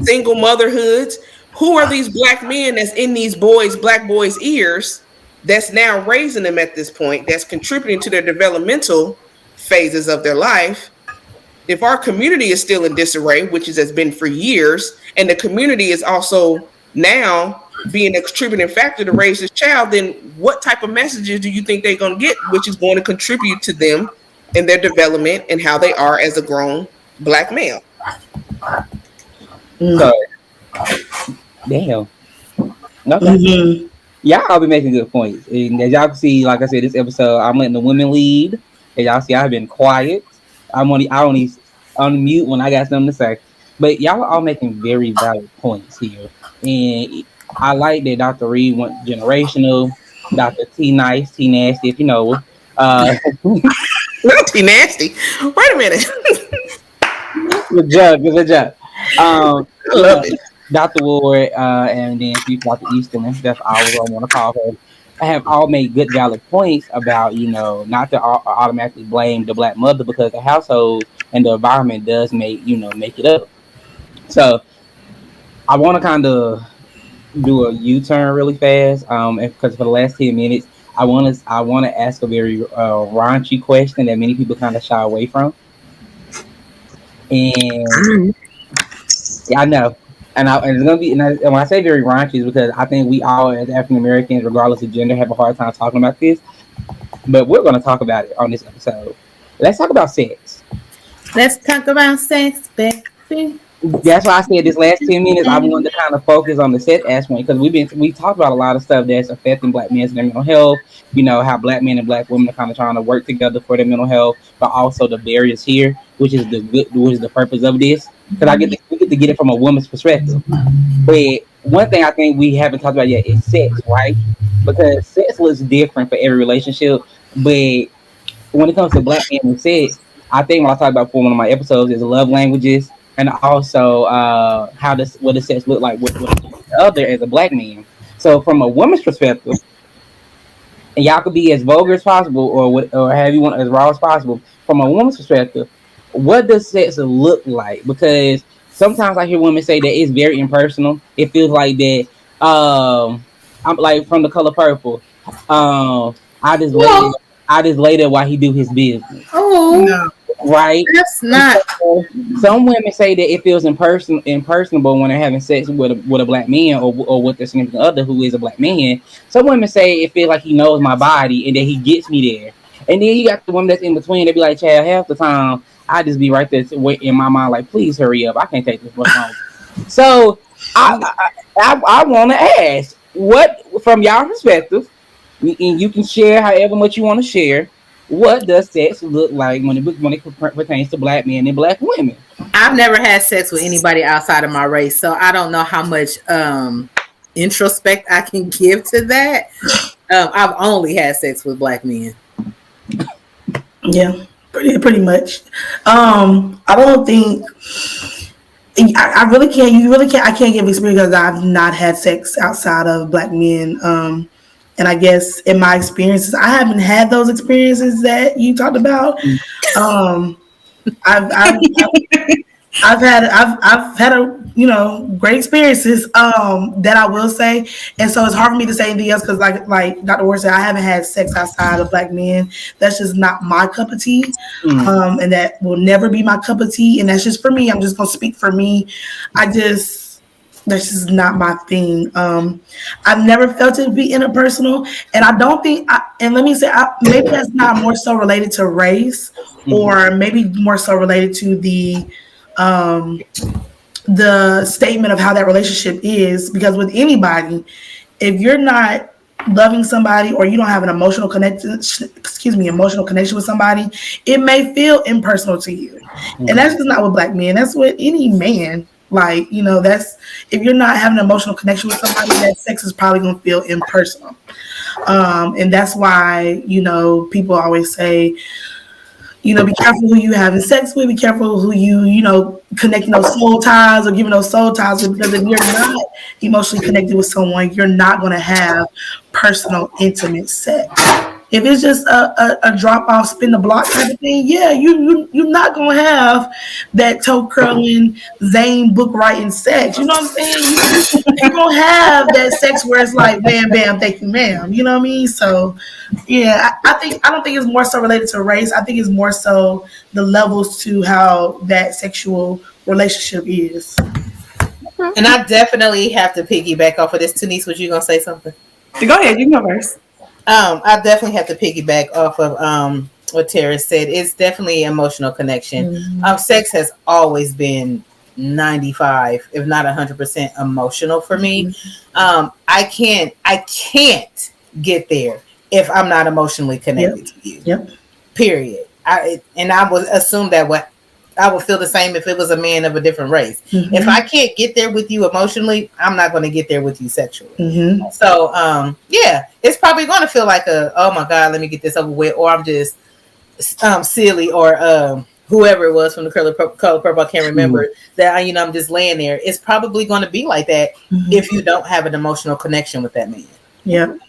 single motherhoods, who are these black men that's in these black boys' ears that's now raising them at this point, that's contributing to their developmental phases of their life? If our community is still in disarray, which has been for years, and the community is also now being a contributing factor to raise this child, then what type of messages do you think they're going to get, which is going to contribute to them in their development and how they are as a grown black male? So Damn. Okay. Hmm. Yeah, I'll be making good points. And as y'all can see, like I said, this episode, I'm letting the women lead. As y'all see, I've been quiet. I only unmute when I got something to say. But y'all are all making very valid points here. And I like that Dr. Reed went generational. Dr. T Nice, T Nasty, if you know her. Not too nasty. Wait a minute. Good job, good job. I You know, love it. Dr. Ward, and then she's Dr. Easterling. That's all I want to call her. I have all made good, valid points about, not to automatically blame the black mother because the household and the environment does make it up. So I want to kind of do a U-turn really fast, because for the last 10 minutes, I want to ask a very raunchy question that many people kind of shy away from, and yeah, I know. And it's gonna be, and when I say very raunchy, is because I think we all, as African Americans, regardless of gender, have a hard time talking about this. But we're gonna talk about it on this episode. Let's talk about sex. Let's talk about sex, baby. That's why I said this last 10 minutes. I wanted to kind of focus on the sex aspect because we talked about a lot of stuff that's affecting black men and their mental health. You know how black men and black women are kind of trying to work together for their mental health, but also the barriers here, which is the purpose of this. Because we get to get it from a woman's perspective. But one thing I think we haven't talked about yet is sex, right? Because sex looks different for every relationship. But when it comes to black men and sex, I think when I talk about for one of my episodes is love languages and also what does sex look like with the other as a black man. So from a woman's perspective, and y'all could be as vulgar as possible or have you want as raw as possible. From a woman's perspective, what does sex look like? Because sometimes I hear women say that it's very impersonal. It feels like that. I'm like from the color purple. I just laid No, it. I just laid it while he do his business, oh, No. right? that's And not. so some women say that it feels impersonable when they're having sex with a black man or with their significant other who is a black man. Some women say it feels like he knows my body and that he gets me there. And then you got the women that's in between. They be like, "Chad, half the time I just be right there in my mind, like, please hurry up. I can't take this much longer." So I want to ask, what from y'all perspective, and you can share however much you want to share. What does sex look like when it pertains to black men and black women? I've never had sex with anybody outside of my race, so I don't know how much introspect I can give to that. I've only had sex with black men. Yeah, pretty much. I don't think I really can't. You really can't. I can't give experience because I've not had sex outside of black men. And I guess in my experiences, I haven't had those experiences that you talked about. Um, I've I've had a great experiences that I will say, and so it's hard for me to say anything else because like Dr. Ward said, I haven't had sex outside of black men. That's just not my cup of tea, Mm, and that will never be my cup of tea. And that's just for me. I'm just gonna speak for me. I just That's just not my thing. I've never felt it be interpersonal, and I don't think. And let me say, maybe that's not more so related to race, mhm, or maybe more so related to um, the statement of how that relationship is. Because with anybody, if you're not loving somebody or you don't have an emotional connection with somebody, it may feel impersonal to you. And that's mhm. just not with black men. That's with any man. Like, that's if you're not having an emotional connection with somebody, that sex is probably gonna feel impersonal. And that's why, people always say, be careful who you having sex with, be careful who you connecting those soul ties or giving those soul ties with, because if you're not emotionally connected with someone, you're not going to have personal, intimate sex. If it's just a drop off, spin the block type of thing, yeah, you're not gonna have that toe curling, Zane book writing sex. You know what I'm saying? You gonna have that sex where it's like bam bam, thank you, ma'am. You know what I mean? So yeah, I don't think it's more so related to race. I think it's more so the levels to how that sexual relationship is. And I definitely have to piggyback off of this. Denise, was you gonna say something? Go ahead, you can go first. I definitely have to piggyback off of what Tara said. It's definitely emotional connection. Mm-hmm. Sex has always been 95, if not 100% emotional for me. I can't get there if I'm not emotionally connected to you. Yep. Period. I would assume that what I would feel the same if it was a man of a different race. If I can't get there with you emotionally, I'm not going to get there with you sexually. So, yeah, it's probably going to feel like oh my God, let me get this over with, or I'm just silly, or whoever it was from the color purple, I can't remember, that I'm just laying there. It's probably going to be like that if you don't have an emotional connection with that man. Yep.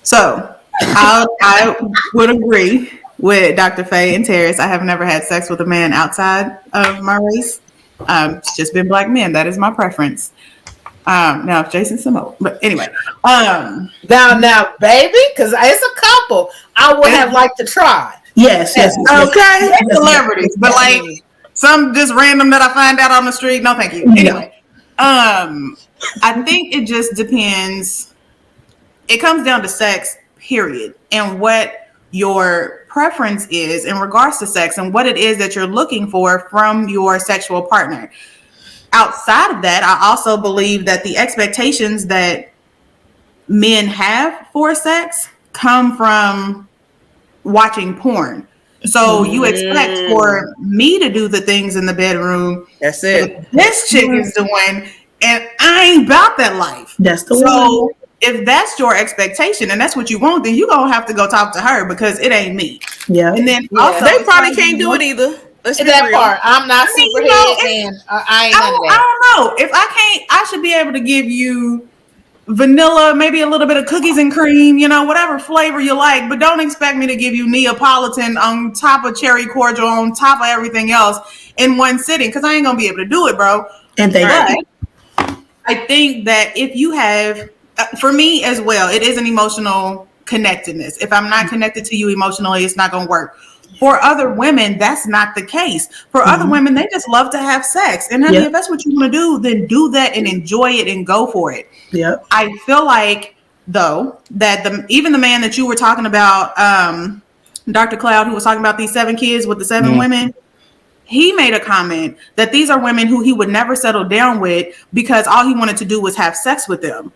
So I would agree with Dr. Faye and Terrace. I have never had sex with a man outside of my race. It's just been black men. That is my preference. Now, if Jason's Samoa, but anyway. Now, baby, because it's a couple I would have liked to try. Yes. Okay. Celebrities, but like some just random that I find out on the street. No, thank you. Anyway, I think it just depends. It comes down to sex, period, and what your preference is in regards to sex and what it is that you're looking for from your sexual partner. Outside of that, I also believe that the expectations that men have for sex come from watching porn. So you expect for me to do the things in the bedroom. That's it. This chick is doing, and I ain't about that life. That's the one. If that's your expectation and that's what you want, then you're going to have to go talk to her because it ain't me. Yeah. And then also, they probably can't do it either. Let's be that real. part. I'm not superhead, and I ain't none of that. I don't know. If I can't, I should be able to give you vanilla, maybe a little bit of cookies and cream, whatever flavor you like, but don't expect me to give you Neapolitan on top of cherry cordial, on top of everything else in one sitting, because I ain't going to be able to do it, bro. And I think that if you have, for me as well, it is an emotional connectedness. If I'm not connected to you emotionally, it's not going to work. For other women, that's not the case. For other women, they just love to have sex. And honey, if that's what you want to do, then do that and enjoy it and go for it. Yep. I feel like, though, that even the man that you were talking about, Dr. Cloud, who was talking about these 7 kids with the 7 women, he made a comment that these are women who he would never settle down with because all he wanted to do was have sex with them.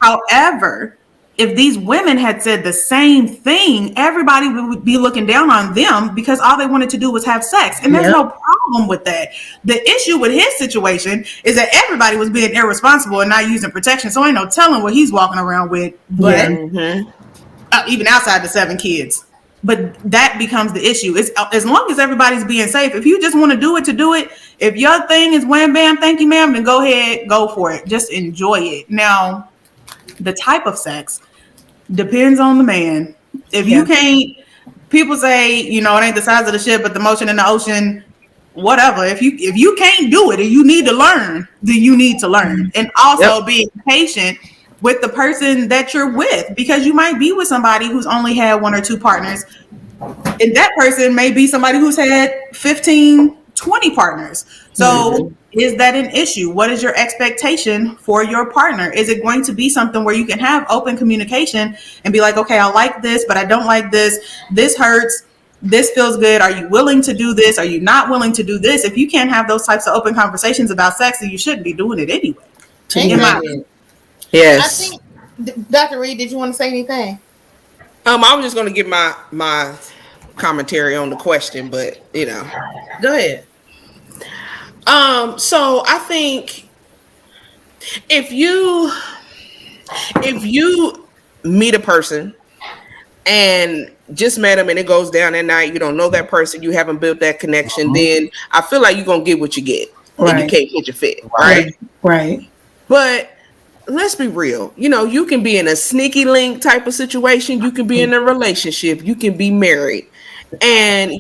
However, if these women had said the same thing, everybody would be looking down on them because all they wanted to do was have sex. And there's no problem with that. The issue with his situation is that everybody was being irresponsible and not using protection. So ain't no telling what he's walking around with, but even outside the 7 kids. But that becomes the issue. It's as long as everybody's being safe. If you just want to do it, if your thing is wham, bam, thank you, ma'am, then go ahead, go for it. Just enjoy it. Now, the type of sex depends on the man. If you can't, people say, it ain't the size of the ship, but the motion in the ocean, whatever. If you can't do it and you need to learn, then you need to learn. And also being patient with the person that you're with, because you might be with somebody who's only had 1 or 2 partners. And that person may be somebody who's had 15, 20 partners. So is that an issue? What is your expectation for your partner? Is it going to be something where you can have open communication and be like, okay, I like this, but I don't like this. This hurts. This feels good. Are you willing to do this? Are you not willing to do this? If you can't have those types of open conversations about sex, then you shouldn't be doing it anyway. Yes. I think, Dr. Reed, did you want to say anything? I was just going to give my commentary on the question, but go ahead. So I think if you meet a person and just met them and it goes down at night, you don't know that person, you haven't built that connection, then I feel like you're gonna get what you get, and you can't hit your fit, right. But let's be real, you can be in a sneaky link type of situation, you can be in a relationship, you can be married, and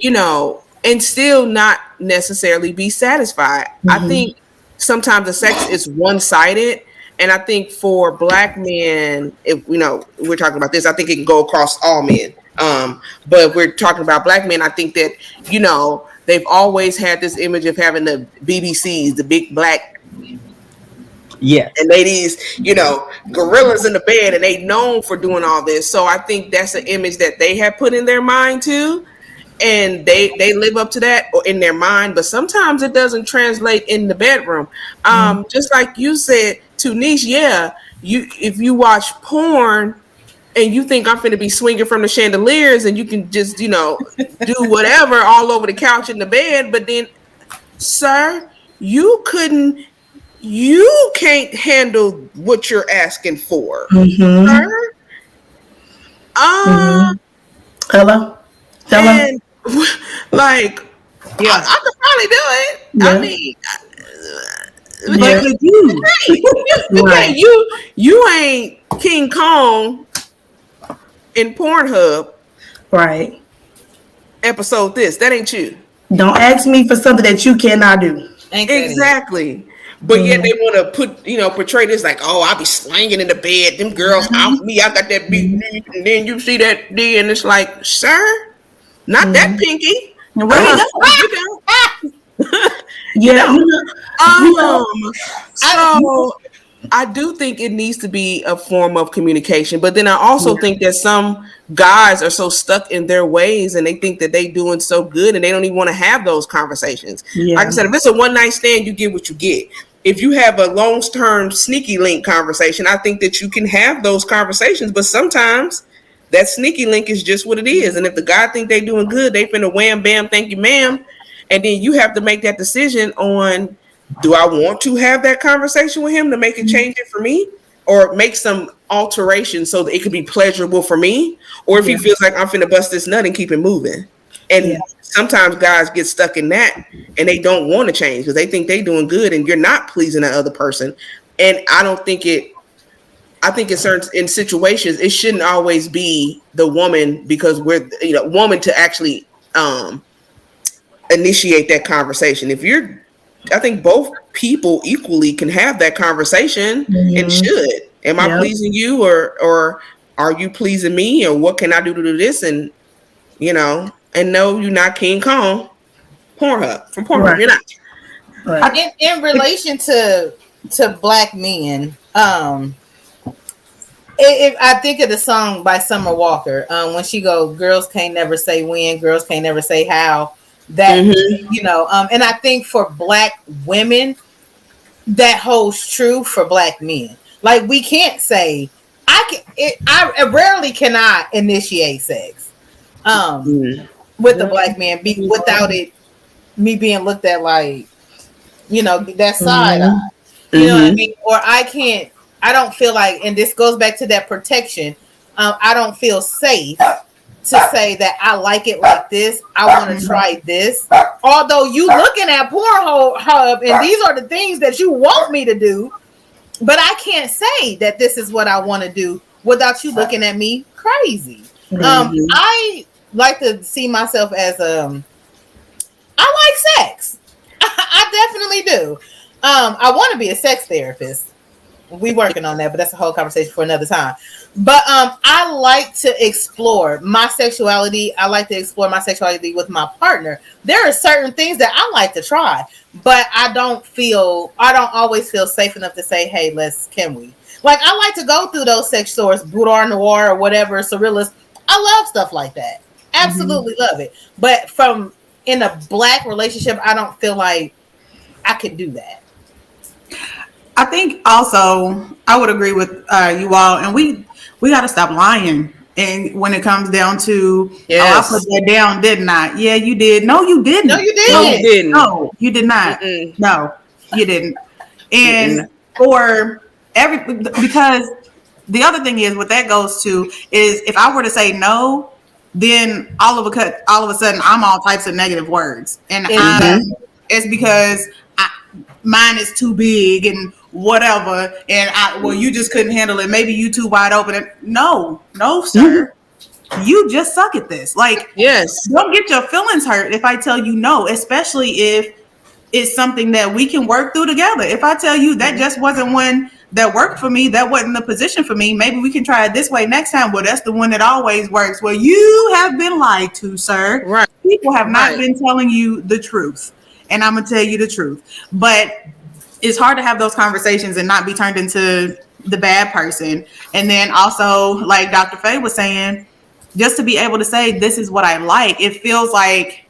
and still not necessarily be satisfied. I think sometimes the sex is one-sided, and I think for Black men, if we're talking about this, I think it can go across all men. But we're talking about Black men. I think that they've always had this image of having the BBCs, the big black, and ladies, gorillas in the bed, and they known for doing all this. So I think that's an image that they have put in their mind too. and they live up to that in their mind, but sometimes it doesn't translate in the bedroom. Just like you said to Niche, yeah, you if you watch porn and you think I'm finna be swinging from the chandeliers and you can just do whatever all over the couch in the bed, but then, sir, you can't handle what you're asking for, sir. Hello? And like, Yeah. I could probably do it. Yeah. I mean, But could you? hey, you ain't King Kong in Pornhub Right. episode this. That ain't you. Don't ask me for something that you cannot do. Ain't that it? Exactly. But yet they want to portray this like, oh, I be slanging in the bed. Them girls out me. I got that big knee. And then you see that D, and it's like, sir, not that pinky. Yeah. So I do think it needs to be a form of communication, but then I also think that some guys are so stuck in their ways and they think that they doing so good and they don't even want to have those conversations. Yeah. Like I said, if it's a one night stand, you get what you get. If you have a long term sneaky link conversation, I think that you can have those conversations, but sometimes that sneaky link is just what it is. And if the guy think they doing good, they finna wham bam, thank you, ma'am. And then you have to make that decision on, do I want to have that conversation with him to make it change it for me, or make some alterations so that it could be pleasurable for me, or if he feels like I'm finna bust this nut and keep it moving. And sometimes guys get stuck in that and they don't want to change because they think they doing good and you're not pleasing that other person. And I think in situations it shouldn't always be the woman, because we're woman to actually initiate that conversation. I think both people equally can have that conversation and should. Am I pleasing you, or are you pleasing me, or what can I do to do this? And and no, you're not King Kong Pornhub from Pornhub. You're not. Right. In relation to black men, if I think of the song by Summer Walker, when she goes, "Girls can't never say when, girls can't never say how." That and I think for black women, that holds true for black men. Like, we can't say I rarely cannot initiate sex with the black man without me being looked at like that side eye. You know what I mean? Or I don't feel like, and this goes back to that protection. I don't feel safe to say that I like it like this. I want to try this. Although you looking at Pornhub and these are the things that you want me to do, but I can't say that this is what I want to do without you looking at me crazy. I like to see myself as I like sex. I definitely do. I want to be a sex therapist. We working on that, but that's a whole conversation for another time. But I like to explore my sexuality. I like to explore my sexuality with my partner. There are certain things that I like to try, but I don't always feel safe enough to say, hey, can we? Like, I like to go through those sex stores, Boudoir Noir or whatever, Cirilla's. I love stuff like that. Absolutely love it. But in a black relationship, I don't feel like I could do that. I think also I would agree with you all, and we got to stop lying. And when it comes down to, I put that down, didn't I? Yeah, you did. No, you didn't. No, you didn't. No, you didn't. No, you did not. No, you didn't. And because the other thing is, what that goes to is, if I were to say no, then all of a sudden I'm all types of negative words, and it's because mine is too big and whatever, and you just couldn't handle it. Maybe you too wide open. And no, sir, you just suck at this. Like, don't get your feelings hurt if I tell you no, especially if it's something that we can work through together. If I tell you that just wasn't one that worked for me, that wasn't the position for me, maybe we can try it this way next time. Well, that's the one that always works. Well, you have been lied to, sir. Right. People have not been telling you the truth, and I'm gonna tell you the truth. But it's hard to have those conversations and not be turned into the bad person. And then also, like Dr. Faye was saying, just to be able to say this is what I like. It feels like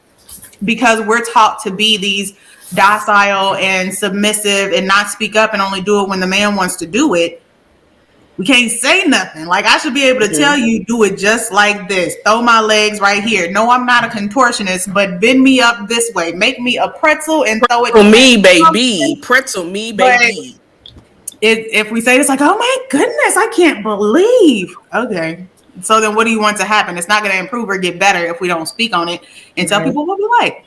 because we're taught to be these docile and submissive and not speak up and only do it when the man wants to do it, we can't say nothing. Like, I should be able to tell you, do it just like this. Throw my legs right here. No, I'm not a contortionist, but bend me up this way. Make me a pretzel and throw it. Pretzel me, baby. Pretzel me, But baby. if we say it's like, oh my goodness, I can't believe. Okay. So then what do you want to happen? It's not going to improve or get better if we don't speak on it and tell people what we like.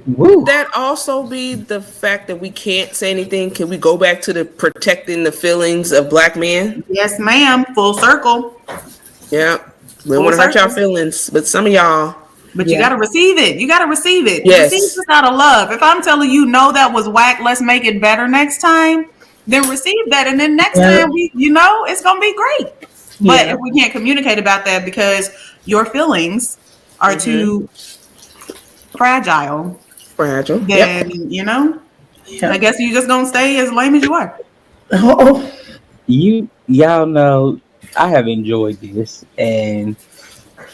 Woo. That also be the fact that we can't say anything. Can we go back to the protecting the feelings of black men? Yes, ma'am. Full circle. Yeah. We don't Full want to hurt y'all circle. feelings, but some of y'all. But you got to receive it. You got to receive it. Yes. Receive this out of love. If I'm telling you, no, that was whack, let's make it better next time, then receive that. And then next time, it's going to be great. But if we can't communicate about that because your feelings are too fragile, then, I guess you just going to stay as lame as you are. Oh, Y'all know I have enjoyed this, and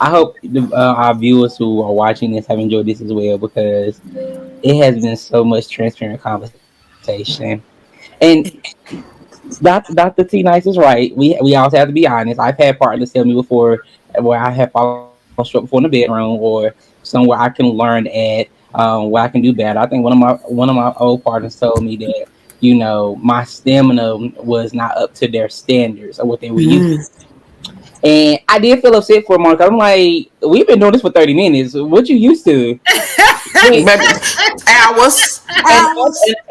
I hope our viewers who are watching this have enjoyed this as well, because it has been so much transparent conversation. And Dr. T Nice is right. We also have to be honest. I've had partners tell me before where I have fallen short before in the bedroom, or somewhere I can learn at, where I can do better. I think one of my old partners told me that my stamina was not up to their standards or what they were used to. And I did feel upset for a moment. I'm like, we've been doing this for 30 minutes. What you used to? Hours.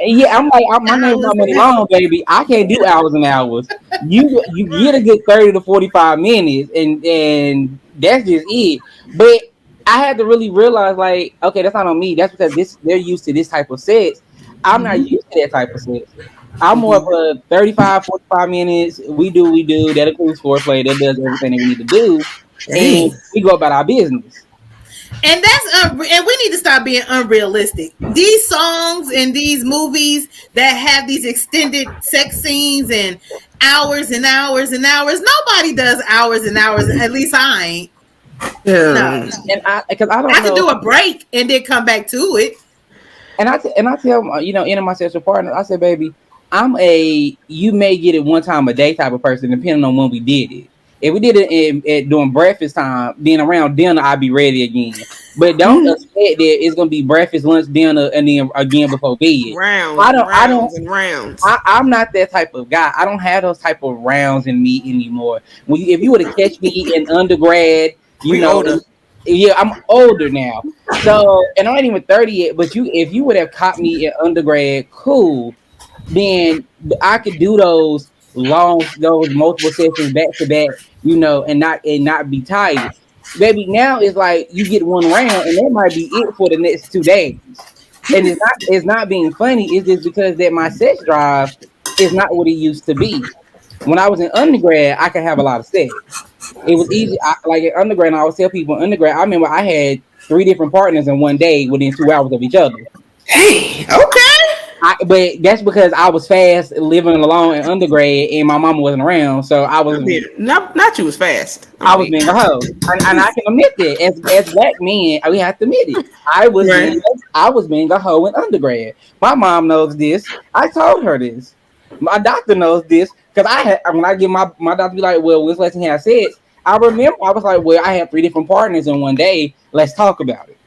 Yeah, I'm like, my name's not money long, baby. I can't do hours and hours. You get a good 30 to 45 minutes, and that's just it. But I had to really realize, like, okay, that's not on me. That's because they're used to this type of sex. I'm not used to that type of sex. I'm more of a 35, 45 minutes. We do. That includes foreplay. That does everything that we need to do, and we go about our business. And and we need to stop being unrealistic. These songs and these movies that have these extended sex scenes and hours and hours and hours, nobody does hours and hours. At least I ain't. No, And because I don't I know, can do a break and then come back to it. and I tell any of my sexual partners, I said, baby, you may get it one time a day type of person, depending on when we did it. If we did it during breakfast time, then around dinner, I'll be ready again. But don't expect that it's gonna be breakfast, lunch, dinner, and then again before bed. I'm not that type of guy. I don't have those type of rounds in me anymore. If you were to catch me in undergrad, older. Yeah, I'm older now. So, and I'm not even 30 yet. But if you would have caught me in undergrad, cool. Then I could do those multiple sessions back to back, and not be tired. Baby, now it's like you get one round, and that might be it for the next 2 days. And it's not being funny. It's just because that my sex drive is not what it used to be. When I was in undergrad, I could have a lot of sex. It was easy. Like in undergrad, and I always tell people in undergrad, I remember I had 3 different partners in one day within 2 hours of each other. Hey, okay. But that's because I was fast living alone in undergrad, and my mama wasn't around, so I was not you was fast. I was being a hoe, and I can admit that as black men, we have to admit it. I was being a hoe in undergrad. My mom knows this. I told her this. My doctor knows this because when I get my doctor be like, well, when's the last time you had sex? I remember I was like, well, I have 3 different partners in one day. Let's talk about it.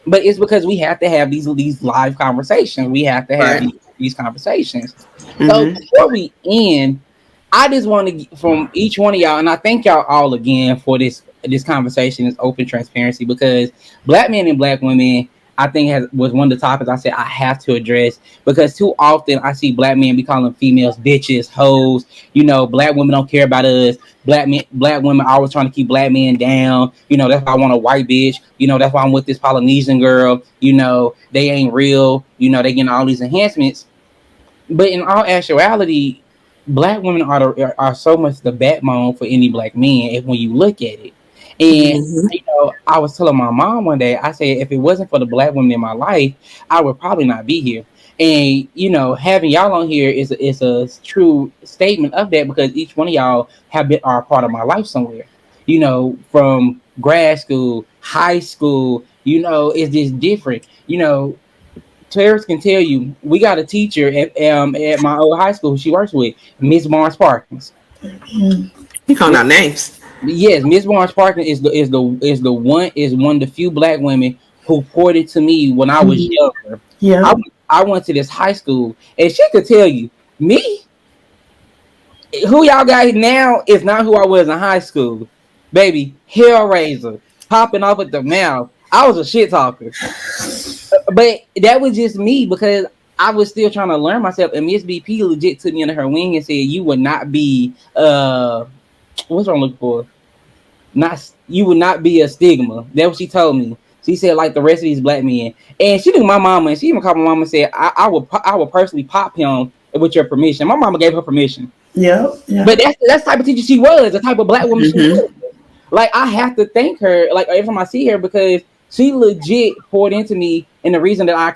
But it's because we have to have these live conversations. We have to have these conversations. So before we end, I just want to from each one of y'all, and I thank y'all all again for this conversation, this open transparency, because black men and black women, I think was one of the topics I said I have to address, because too often I see black men be calling females bitches, hoes. Black women don't care about us. Black women always trying to keep black men down. That's why I want a white bitch. That's why I'm with this Polynesian girl. They ain't real. They getting all these enhancements. But in all actuality, black women are so much the backbone for any black man when you look at it. And I was telling my mom one day, I said, if it wasn't for the black women in my life, I would probably not be here. And having y'all on here is a true statement of that, because each one of y'all are a part of my life somewhere. from grad school, high school, it's just different. Terrence can tell you, we got a teacher at my old high school she works with, Miss Barnes Parkins. You calling out names? Yes, Miss Barnes Parkins is one of the few black women who poured it to me when I was younger. I Yeah. I went to this high school, and she could tell you, me, who y'all got now is not who I was in high school. Baby, Hellraiser, popping off at the mouth. I was a shit talker. But that was just me because I was still trying to learn myself. And Miss BP legit took me under her wing and said, "You would not be what's what I'm looking for? Not you would not be a stigma." That's what she told me. She said, like the rest of these black men, and she knew my mama, and she even called my mama and said, "I would personally pop him with your permission." My mama gave her permission, Yeah. Yeah. but that's the type of teacher she was, the type of black woman she Mm-hmm. was. Like I have to thank her, like every time I see her, because she legit poured into me, and the reason that I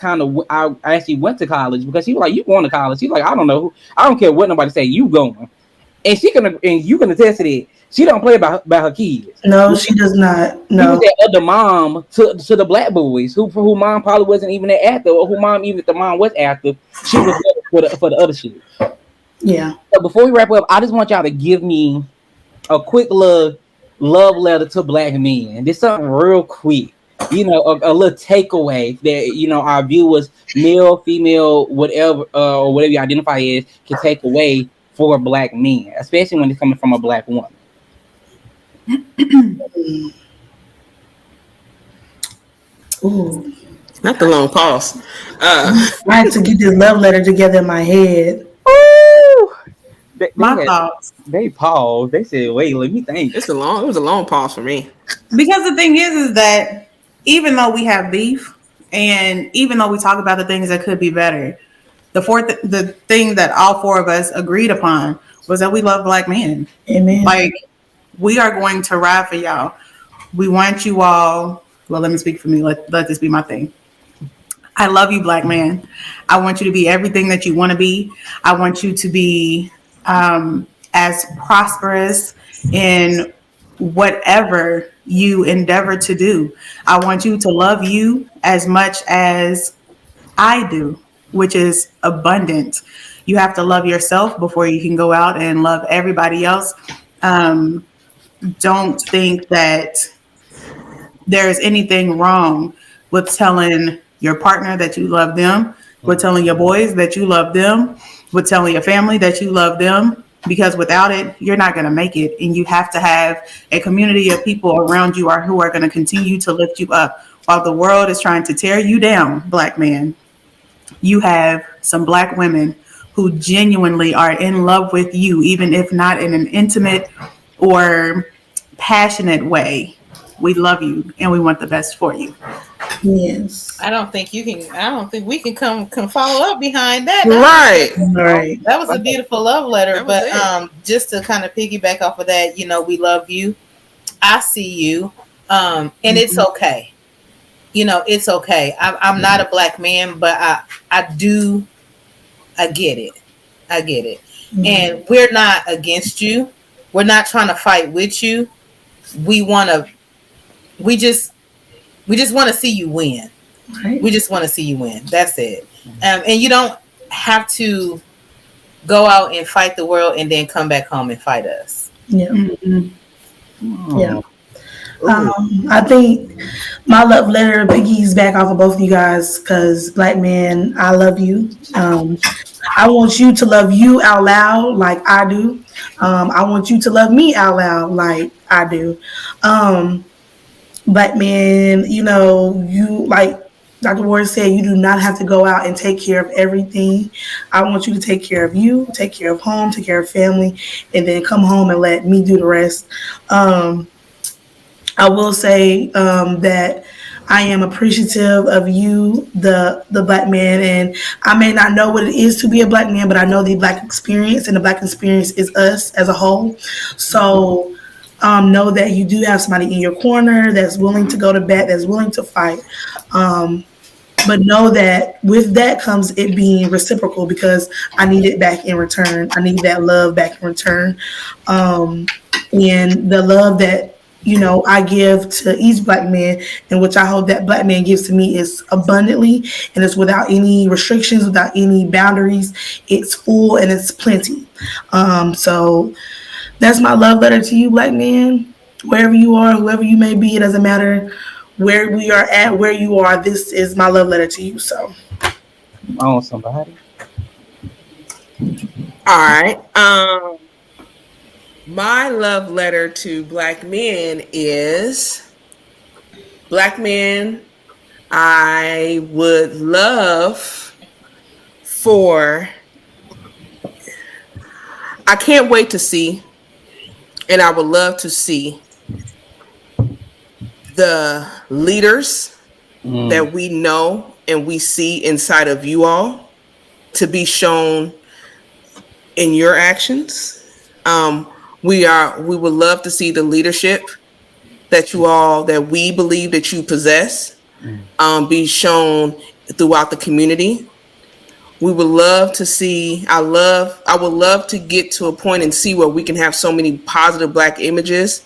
actually went to college because she was like, "You going to college?" She's like, "I don't know, I don't care what nobody say, you going." And you can attest to that. She don't play about her kids. No, she does not. She was No. that other mom to the black boys who mom probably wasn't even that active, or who mom, even if the mom was active, she was there for the other shit. Yeah. So before we wrap up, I just want y'all to give me a quick love letter to black men. Just something real quick. A little takeaway that our viewers, male, female, whatever, or whatever you identify as, can take away for black men, especially when it's coming from a black woman. Ooh. Not the long pause. I had to get this love letter together in my head. Ooh! My thoughts. They paused. They said, "Wait, let me think." It was a long pause for me. Because the thing is that even though we have beef, and even though we talk about the things that could be better, the thing that all four of us agreed upon was that we love black men. Amen. Like, we are going to ride for y'all. We want you all. Well, let me speak for me. Let this be my thing. I love you, black man. I want you to be everything that you want to be. I want you to be as prosperous in whatever you endeavor to do. I want you to love you as much as I do, which is abundant. You have to love yourself before you can go out and love everybody else. Um, don't think that there's anything wrong with telling your partner that you love them, with telling your boys that you love them, with telling your family that you love them, because without it, you're not going to make it. And you have to have a community of people around you who are going to continue to lift you up while the world is trying to tear you down, black man. You have some black women who genuinely are in love with you, even if not in an intimate or passionate way. We love you and we want the best for you. Yes. I don't think you can. I don't think we can follow up behind that. Right. All right. That was a beautiful love letter. That was But just to kind of piggyback off of that, we love you. I see you, and it's okay. It's okay. I'm not a black man, but I do. I get it. I get it. And we're not against you. We're not trying to fight with you. We want to. We just want to see you win. Right. We just want to see you win. That's it. And you don't have to go out and fight the world and then come back home and fight us. Yeah. Oh. Yeah. I think my love letter piggies back off of both of you guys because black man, I love you. I want you to love you out loud like I do. I want you to love me out loud like I do. Black man, you like Dr. Ward said, you do not have to go out and take care of everything. I want you to take care of you, take care of home, take care of family, and then come home and let me do the rest. I will say that I am appreciative of you, the black man, and I may not know what it is to be a black man, but I know the black experience, and the black experience is us as a whole. So know that you do have somebody in your corner that's willing to go to bat, that's willing to fight. But know that with that comes it being reciprocal because I need it back in return. I need that love back in return. And the love that I give to each black man, and which I hope that black man gives to me is abundantly, and it's without any restrictions, without any boundaries. It's full and it's plenty. So that's my love letter to you, black man. Wherever you are, whoever you may be, it doesn't matter where we are at, where you are. This is my love letter to you. So, Come on, somebody. All right. My love letter to black men is black men. I would love for, I can't wait to see, and I would love to see the leaders Mm, that we know and we see inside of you all to be shown in your actions. We would love to see the leadership that we believe that you possess, mm, be shown throughout the community. We would love to see. I would love to get to a point and see where we can have so many positive black images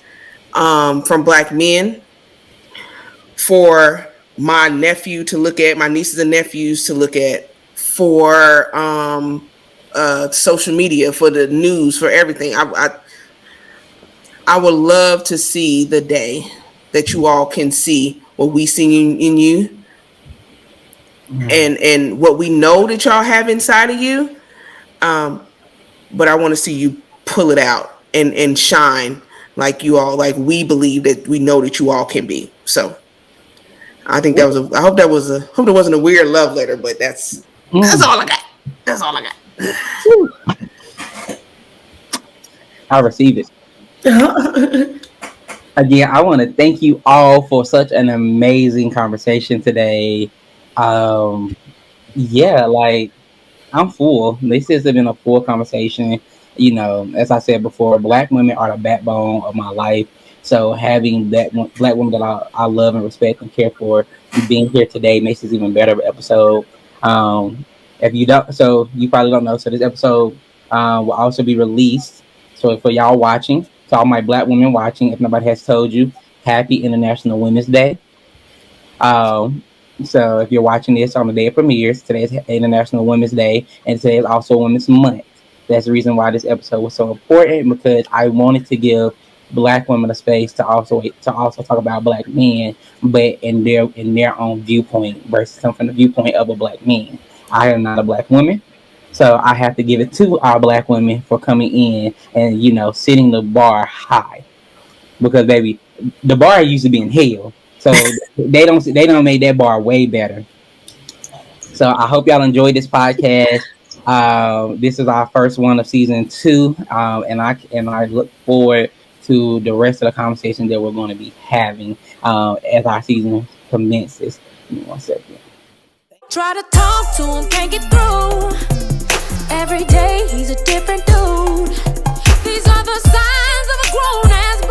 from black men for my nephew to look at, my nieces and nephews to look at, for social media, for the news, for everything. I would love to see the day that you all can see what we see in you, mm. and what we know that y'all have inside of you. But I want to see you pull it out and shine like you all, like we believe that we know that you all can be. So I think that was I hope that was hope it wasn't a weird love letter, but that's Mm. all I got. That's all I got. Woo. I receive it. Again, I want to thank you all for such an amazing conversation today. Um, yeah, like I'm full. This has been a full conversation. As I said before, black women are the backbone of my life. So having black women that I love and respect and care for, being here today makes this even better episode. Um, if you don't, so you probably don't know. So this episode will also be released. So for y'all watching, to all my black women watching, if nobody has told you, Happy International Women's Day. Um, so if you're watching this on the day it premieres, today is International Women's Day, and today is also Women's Month. That's the reason why this episode was so important, because I wanted to give black women a space to also talk about black men, but in their own viewpoint versus come from the viewpoint of a black man. I am not a black woman. So I have to give it to our black women for coming in and setting the bar high, because baby, the bar used to be in hell. So they don't make that bar way better. So I hope y'all enjoyed this podcast. This is our first one of season 2, and I look forward to the rest of the conversation that we're going to be having as our season commences. Give me 1 second. Try to talk to him, can't get through. Every day he's a different dude. These are the signs of a grown ass